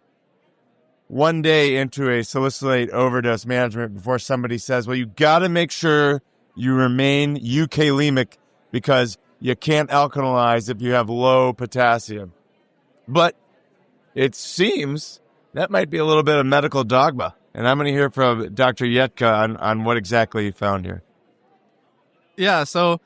one day into a salicylate overdose management before somebody says, well, you got to make sure you remain eukalemic because you can't alkalize if you have low potassium. But it seems that might be a little bit of medical dogma. And I'm going to hear from Dr. Yetka on what exactly he found here. Yeah, so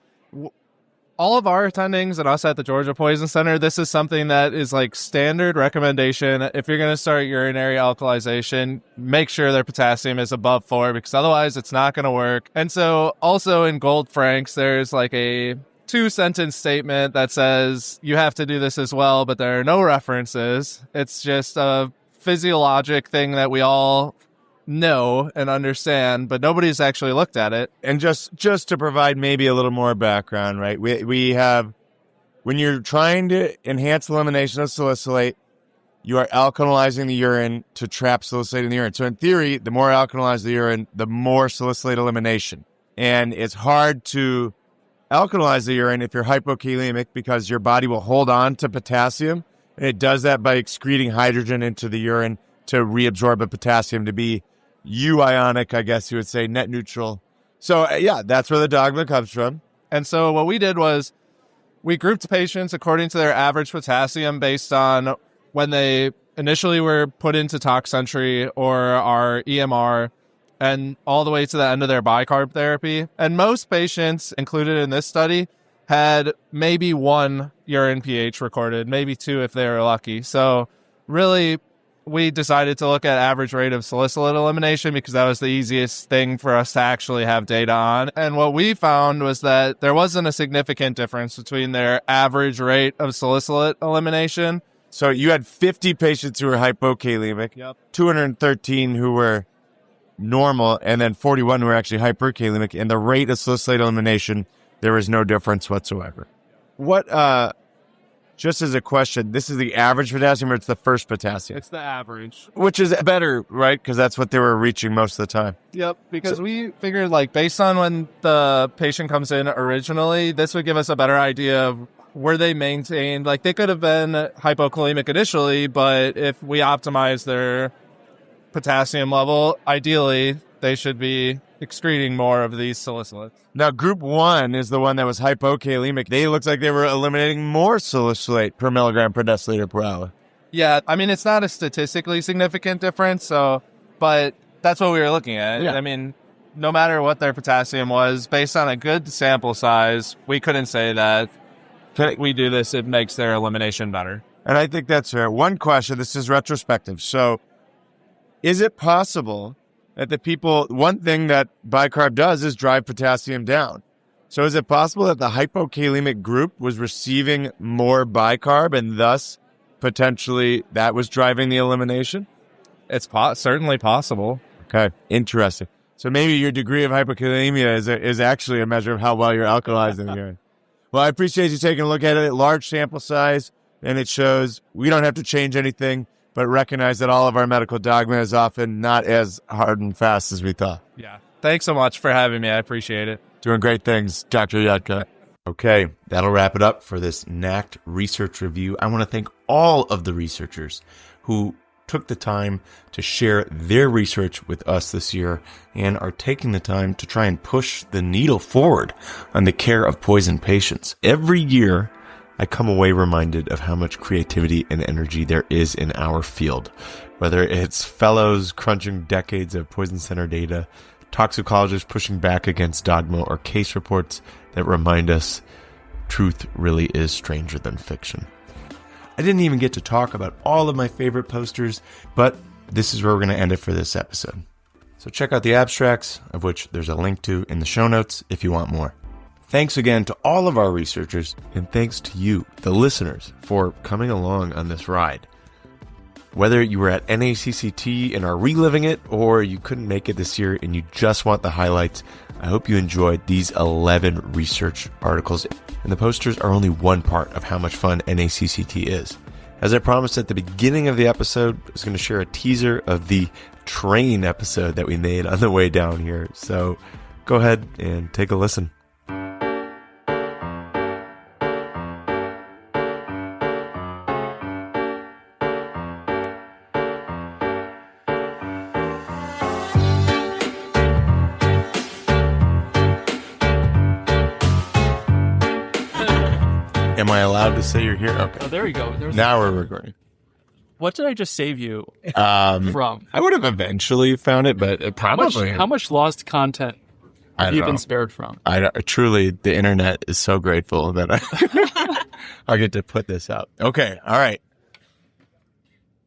all of our attendings and us at the Georgia Poison Center, this is something that is like standard recommendation. If you're going to start urinary alkalization, make sure their potassium is above 4 because otherwise it's not going to work. And so also in Gold Franks, there's like a 2-sentence statement that says you have to do this as well, but there are no references. It's just a physiologic thing that we all know and understand, but nobody's actually looked at it. And just to provide maybe a little more background, right? We have, when you're trying to enhance elimination of salicylate, you are alkalizing the urine to trap salicylate in the urine. So in theory, the more alkalized the urine, the more salicylate elimination. And it's hard to alkalize the urine if you're hypokalemic because your body will hold on to potassium. And it does that by excreting hydrogen into the urine to reabsorb the potassium to be euionic, I guess you would say, net neutral. So, yeah, that's where the dogma comes from. And so what we did was we grouped patients according to their average potassium based on when they initially were put into tox entry or our EMR and all the way to the end of their bicarb therapy. And most patients included in this study had maybe 1 urine pH recorded, maybe 2 if they were lucky. So really, we decided to look at average rate of salicylate elimination because that was the easiest thing for us to actually have data on. And what we found was that there wasn't a significant difference between their average rate of salicylate elimination. So you had 50 patients who were hypokalemic, 213 who were normal, and then 41 who were actually hyperkalemic. And the rate of salicylate elimination, there was no difference whatsoever. What, just as a question, this is the average potassium or it's the first potassium? It's the average. Which is better, right? Because that's what they were reaching most of the time. Yep, because we figured, like, based on when the patient comes in originally, this would give us a better idea of were they maintained. Like, they could have been hypokalemic initially, but if we optimize their potassium level, ideally, they should be excreting more of these salicylates. Now, group 1 is the one that was hypokalemic. They looked like they were eliminating more salicylate per milligram per deciliter per hour. Yeah, I mean, it's not a statistically significant difference, but that's what we were looking at. Yeah. I mean, no matter what their potassium was, based on a good sample size, we couldn't say that we do this, it makes their elimination better. And I think that's fair. One question, this is retrospective. So is it possible that the people, one thing that bicarb does is drive potassium down. So is it possible that the hypokalemic group was receiving more bicarb and thus potentially that was driving the elimination? It's certainly possible. Okay, interesting. So maybe your degree of hypokalemia is actually a measure of how well you're alkalizing the urine. Well, I appreciate you taking a look at it. Large sample size, and it shows we don't have to change anything, but recognize that all of our medical dogma is often not as hard and fast as we thought. Yeah. Thanks so much for having me. I appreciate it. Doing great things, Dr. Yetka. Okay, that'll wrap it up for this NACCT research review. I want to thank all of the researchers who took the time to share their research with us this year and are taking the time to try and push the needle forward on the care of poison patients. Every year, I come away reminded of how much creativity and energy there is in our field, whether it's fellows crunching decades of poison center data, toxicologists pushing back against dogma, or case reports that remind us truth really is stranger than fiction. I didn't even get to talk about all of my favorite posters, but this is where we're going to end it for this episode. So check out the abstracts, of which there's a link to in the show notes if you want more. Thanks again to all of our researchers, and thanks to you, the listeners, for coming along on this ride. Whether you were at NACCT and are reliving it, or you couldn't make it this year and you just want the highlights, I hope you enjoyed these 11 research articles. And the posters are only one part of how much fun NACCT is. As I promised at the beginning of the episode, I was going to share a teaser of the train episode that we made on the way down here. So go ahead and take a listen. Am I allowed to say you're here? Okay. Oh, there we go. Now we're recording. What did I just save you from? I would have eventually found it, but probably. How much lost content have you been spared from? Truly, the internet is so grateful that I get to put this out. Okay. All right.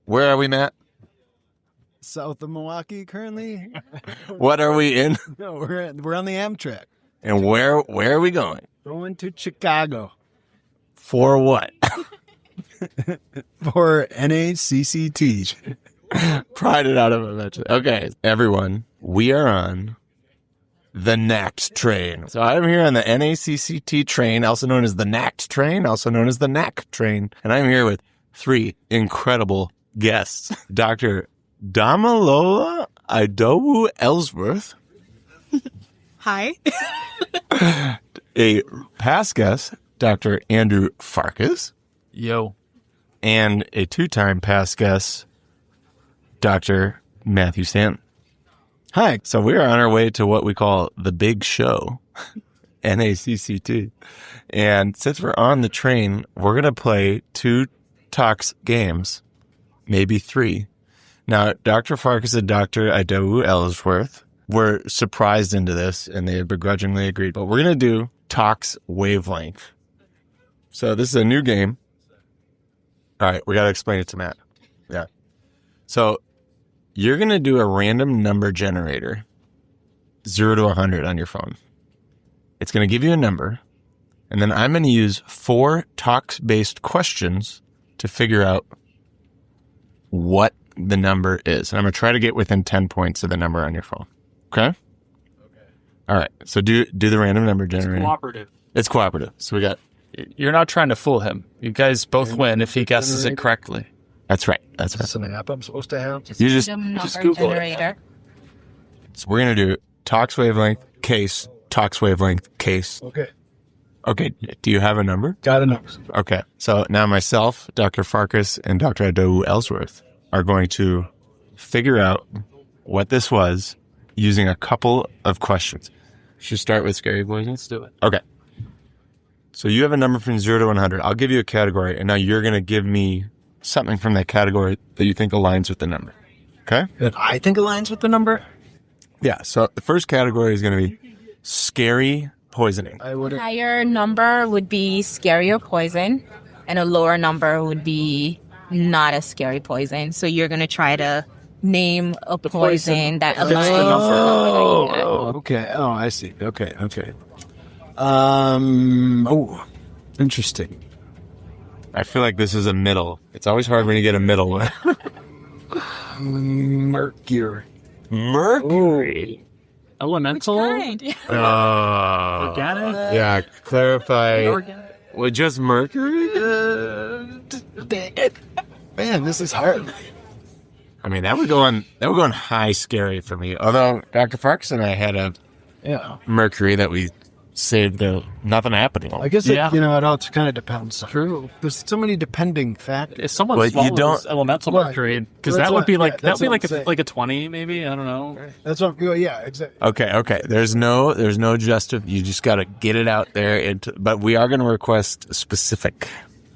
Where are we, Matt? South of Milwaukee currently. What are we in? No, we're on the Amtrak. And where are we going? Going to Chicago. For what? For NACCT. Pried it out of it eventually. Okay, everyone, we are on the NACCT train. So I'm here on the NACCT train, also known as the NACCT train, also known as the NACCT train. And I'm here with three incredible guests. Dr. Damilola Idowu Ellsworth. Hi. A past guest, Dr. Andrew Farkas. Yo. And a two-time past guest, Dr. Matthew Stanton. Hi. So we are on our way to what we call the big show, NACCT. And since we're on the train, we're going to play 2 tox games, maybe 3. Now, Dr. Farkas and Dr. Idowu Ellsworth were surprised into this, and they begrudgingly agreed. But we're going to do tox wavelength. So this is a new game. All right, we got to explain it to Matt. Yeah. So you're going to do a random number generator, 0 to 100 on your phone. It's going to give you a number, and then I'm going to use 4 tox-based questions to figure out what the number is. And I'm going to try to get within 10 points of the number on your phone. Okay? Okay. All right. So do the random number generator. It's cooperative. It's cooperative. So we got... You're not trying to fool him. You guys both win if he guesses it correctly. That's right. That's right. Is this an app I'm supposed to have? You just Google it. So we're going to do tox wavelength, case, tox wavelength, case. Okay. Okay. Do you have a number? Got a number. Okay. So now myself, Dr. Farkas, and Dr. Idowu Ellsworth are going to figure out what this was using a couple of questions. Should start with scary boys. Let's do it. Okay. So you have a number from 0 to 100. I'll give you a category, and now you're going to give me something from that category that you think aligns with the number. Okay? That I think aligns with the number? Yeah. So the first category is going to be scary poisoning. A higher number would be scary or poison, and a lower number would be not a scary poison. So you're going to try to name a poison that aligns. Oh, okay. Oh, I see. Okay. Interesting. I feel like this is a middle. It's always hard when you get a middle one. Mercury. Mercury. Elemental? Organic? Yeah, clarify. Well, just mercury? Dang it. Man, this is hard. I mean, that would go on high scary for me. Although Dr. Farkas and I had a mercury that we saved nothing happening. I guess it all kind of depends. True. There's so many depending factors. If someone swallows elemental mercury, because that would be like a 20 maybe. I don't know. That's what. Yeah, exactly. Okay. There's no you just got to get it out there. But we are going to request specific.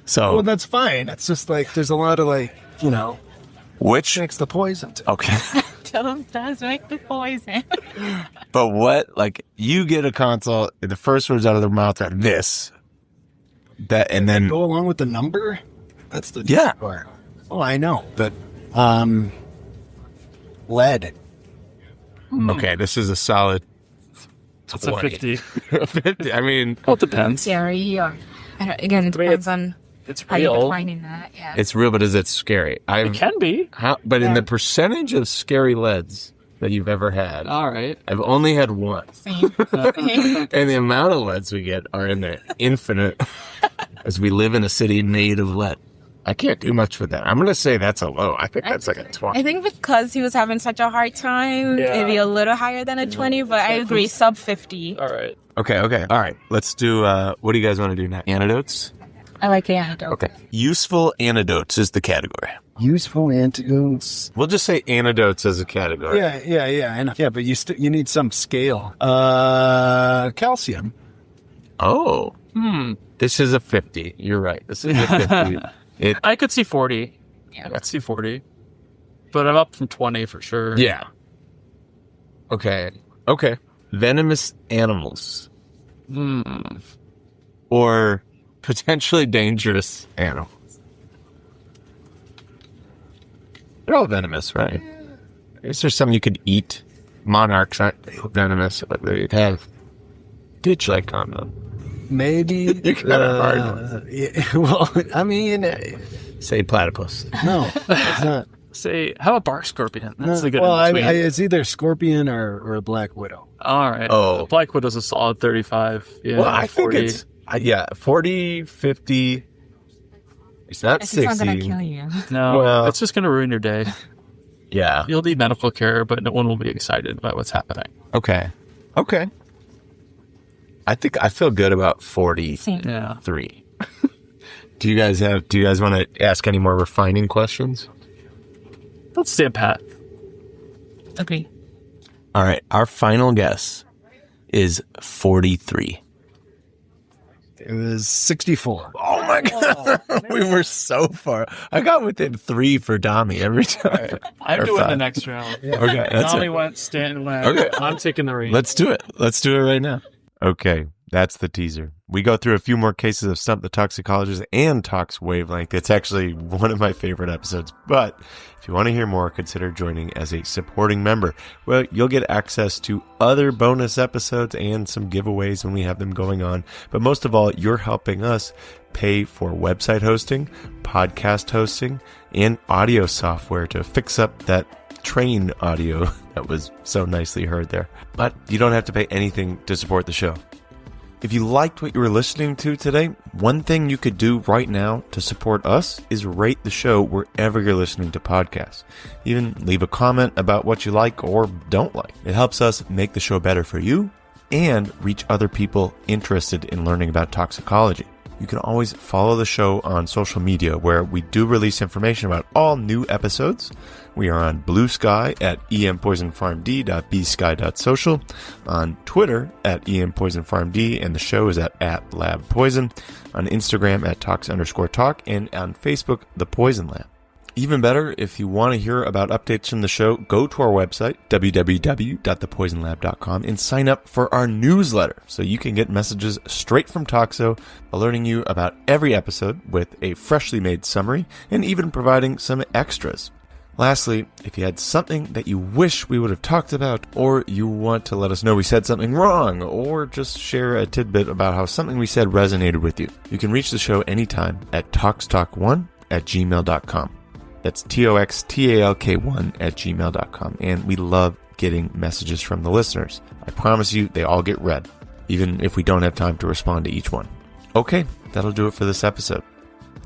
So well, that's fine. It's just like there's a lot of which makes the poison. Okay. Does make the poison. But what, you get a consult, the first words out of their mouth are this, that, and then go along with the number. That's the part. Oh, I know, but lead. Okay, this is a solid. It's a 50. 50. I mean, well, it depends. Scary, or again, it depends on it's how you're real. defining that. Yeah, it's real, but is it scary? It can be. But in the percentage of scary leads that you've ever had, all right, I've only had one. Same. And the amount of leads we get are in the infinite, as we live in a city made of lead. I can't do much with that. I'm going to say that's a low. I think that's like a 20. I think because he was having such a hard time, maybe a little higher than a 20, but I agree, sub 50. All right. Okay. All right. Let's do, what do you guys want to do now? Antidotes? I like the antidote. Okay. Useful antidotes is the category. Useful antidotes. We'll just say antidotes as a category. Yeah. I know. Yeah, but you need some scale. Calcium. Oh. This is a 50. You're right. This is a 50. I could see 40. Yeah. I could see 40. But I'm up from 20 for sure. Yeah. Okay. Venomous animals. Or potentially dangerous animals. They're all venomous, right? I guess there's some you could eat. Monarchs aren't venomous, but they have ditch-like on them. Maybe. You could have a hard one. Well, I mean... Say platypus. No, it's not. Say, how about bar scorpion? That's a good one. Well, it's either scorpion or a black widow. All right. Oh. Black widow's a solid 35. Yeah, well, I 40. think it's... 40, 50... It's not 60. It's not going to kill you. No, well, it's just going to ruin your day. Yeah. You'll need medical care, but no one will be excited about what's happening. Okay. I think I feel good about 43. Yeah. Do you guys want to ask any more refining questions? Let's stay pat. Okay. All right. Our final guess is 43. It was 64. Oh my God. We were so far. I got within 3 for Dami every time. I'm doing the next round. Yeah. Okay. That's Tommy went, Stanton went. Okay. I'm taking the reins. Let's do it. Let's do it right now. Okay. That's the teaser. We go through a few more cases of Stump the Toxicologist and Tox Wavelength. It's actually one of my favorite episodes. But if you want to hear more, consider joining as a supporting member. Well, you'll get access to other bonus episodes and some giveaways when we have them going on. But most of all, you're helping us pay for website hosting, podcast hosting, and audio software to fix up that train audio that was so nicely heard there. But you don't have to pay anything to support the show. If you liked what you were listening to today, one thing you could do right now to support us is rate the show wherever you're listening to podcasts. Even leave a comment about what you like or don't like. It helps us make the show better for you and reach other people interested in learning about toxicology. You can always follow the show on social media where we do release information about all new episodes. We are on Blue Sky at empoisonfarmd.bsky.social, on Twitter at empoisonfarmd, and the show is at @labpoison, on Instagram at tox_talk, and on Facebook, The Poison Lab. Even better, if you want to hear about updates from the show, go to our website, www.thepoisonlab.com, and sign up for our newsletter so you can get messages straight from Toxo, alerting you about every episode with a freshly made summary and even providing some extras. Lastly, if you had something that you wish we would have talked about, or you want to let us know we said something wrong, or just share a tidbit about how something we said resonated with you, you can reach the show anytime at toxtalk1@gmail.com. That's toxtalk1@gmail.com. And we love getting messages from the listeners. I promise you, they all get read, even if we don't have time to respond to each one. Okay, that'll do it for this episode.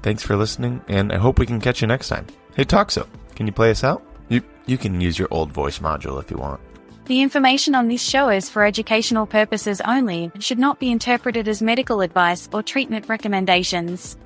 Thanks for listening, and I hope we can catch you next time. Hey, Toxo, can you play us out? You can use your old voice module if you want. The information on this show is for educational purposes only and should not be interpreted as medical advice or treatment recommendations.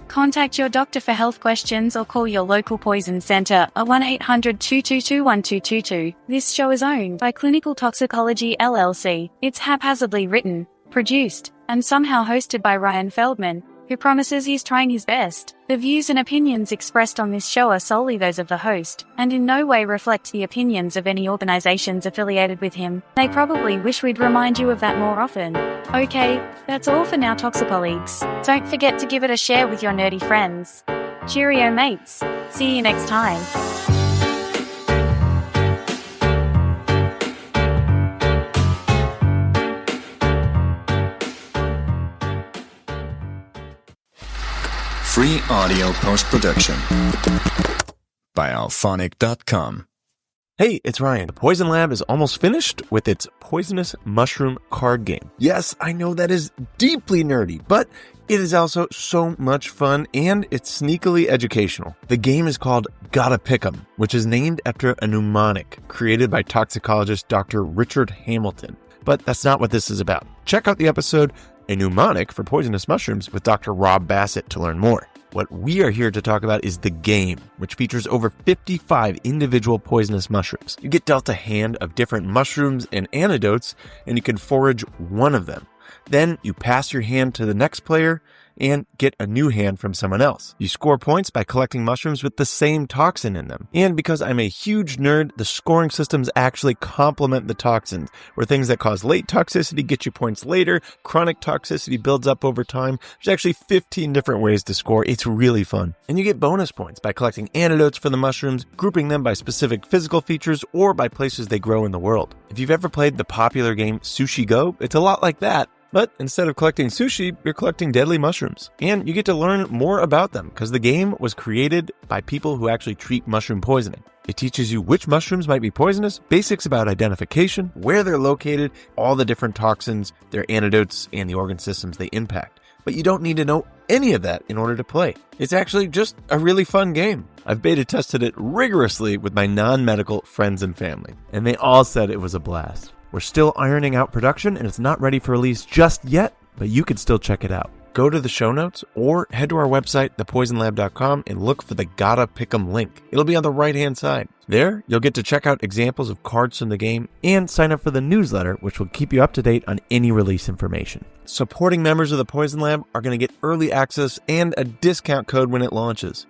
Contact your doctor for health questions or call your local poison center at 1-800-222-1222. This show is owned by Clinical Toxicology LLC. It's haphazardly written, produced, and somehow hosted by Ryan Feldman, who promises he's trying his best. The views and opinions expressed on this show are solely those of the host, and in no way reflect the opinions of any organizations affiliated with him. They probably wish we'd remind you of that more often. Okay, that's all for now, Toxicolleagues. Don't forget to give it a share with your nerdy friends. Cheerio, mates. See you next time. Free audio post-production by alphonic.com. Hey, it's Ryan. The Poison Lab is almost finished with its Poisonous Mushroom card game. Yes, I know that is deeply nerdy, but it is also so much fun and it's sneakily educational. The game is called Gotta Pick 'em, which is named after a mnemonic created by toxicologist Dr. Richard Hamilton. But that's not what this is about. Check out the episode A Mnemonic for Poisonous Mushrooms with Dr. Rob Bassett to learn more. What we are here to talk about is the game, which features over 55 individual poisonous mushrooms. You get dealt a hand of different mushrooms and antidotes, and you can forage one of them. Then you pass your hand to the next player and get a new hand from someone else. You score points by collecting mushrooms with the same toxin in them. And because I'm a huge nerd, the scoring systems actually complement the toxins, where things that cause late toxicity get you points later, chronic toxicity builds up over time. There's actually 15 different ways to score. It's really fun. And you get bonus points by collecting antidotes for the mushrooms, grouping them by specific physical features, or by places they grow in the world. If you've ever played the popular game Sushi Go, it's a lot like that. But instead of collecting sushi, you're collecting deadly mushrooms. And you get to learn more about them because the game was created by people who actually treat mushroom poisoning. It teaches you which mushrooms might be poisonous, basics about identification, where they're located, all the different toxins, their antidotes, and the organ systems they impact. But you don't need to know any of that in order to play. It's actually just a really fun game. I've beta tested it rigorously with my non-medical friends and family, and they all said it was a blast. We're still ironing out production and it's not ready for release just yet, but you can still check it out. Go to the show notes or head to our website, thepoisonlab.com, and look for the Gotta Pick 'em link. It'll be on the right-hand side. There, you'll get to check out examples of cards from the game and sign up for the newsletter, which will keep you up to date on any release information. Supporting members of the Poison Lab are going to get early access and a discount code when it launches.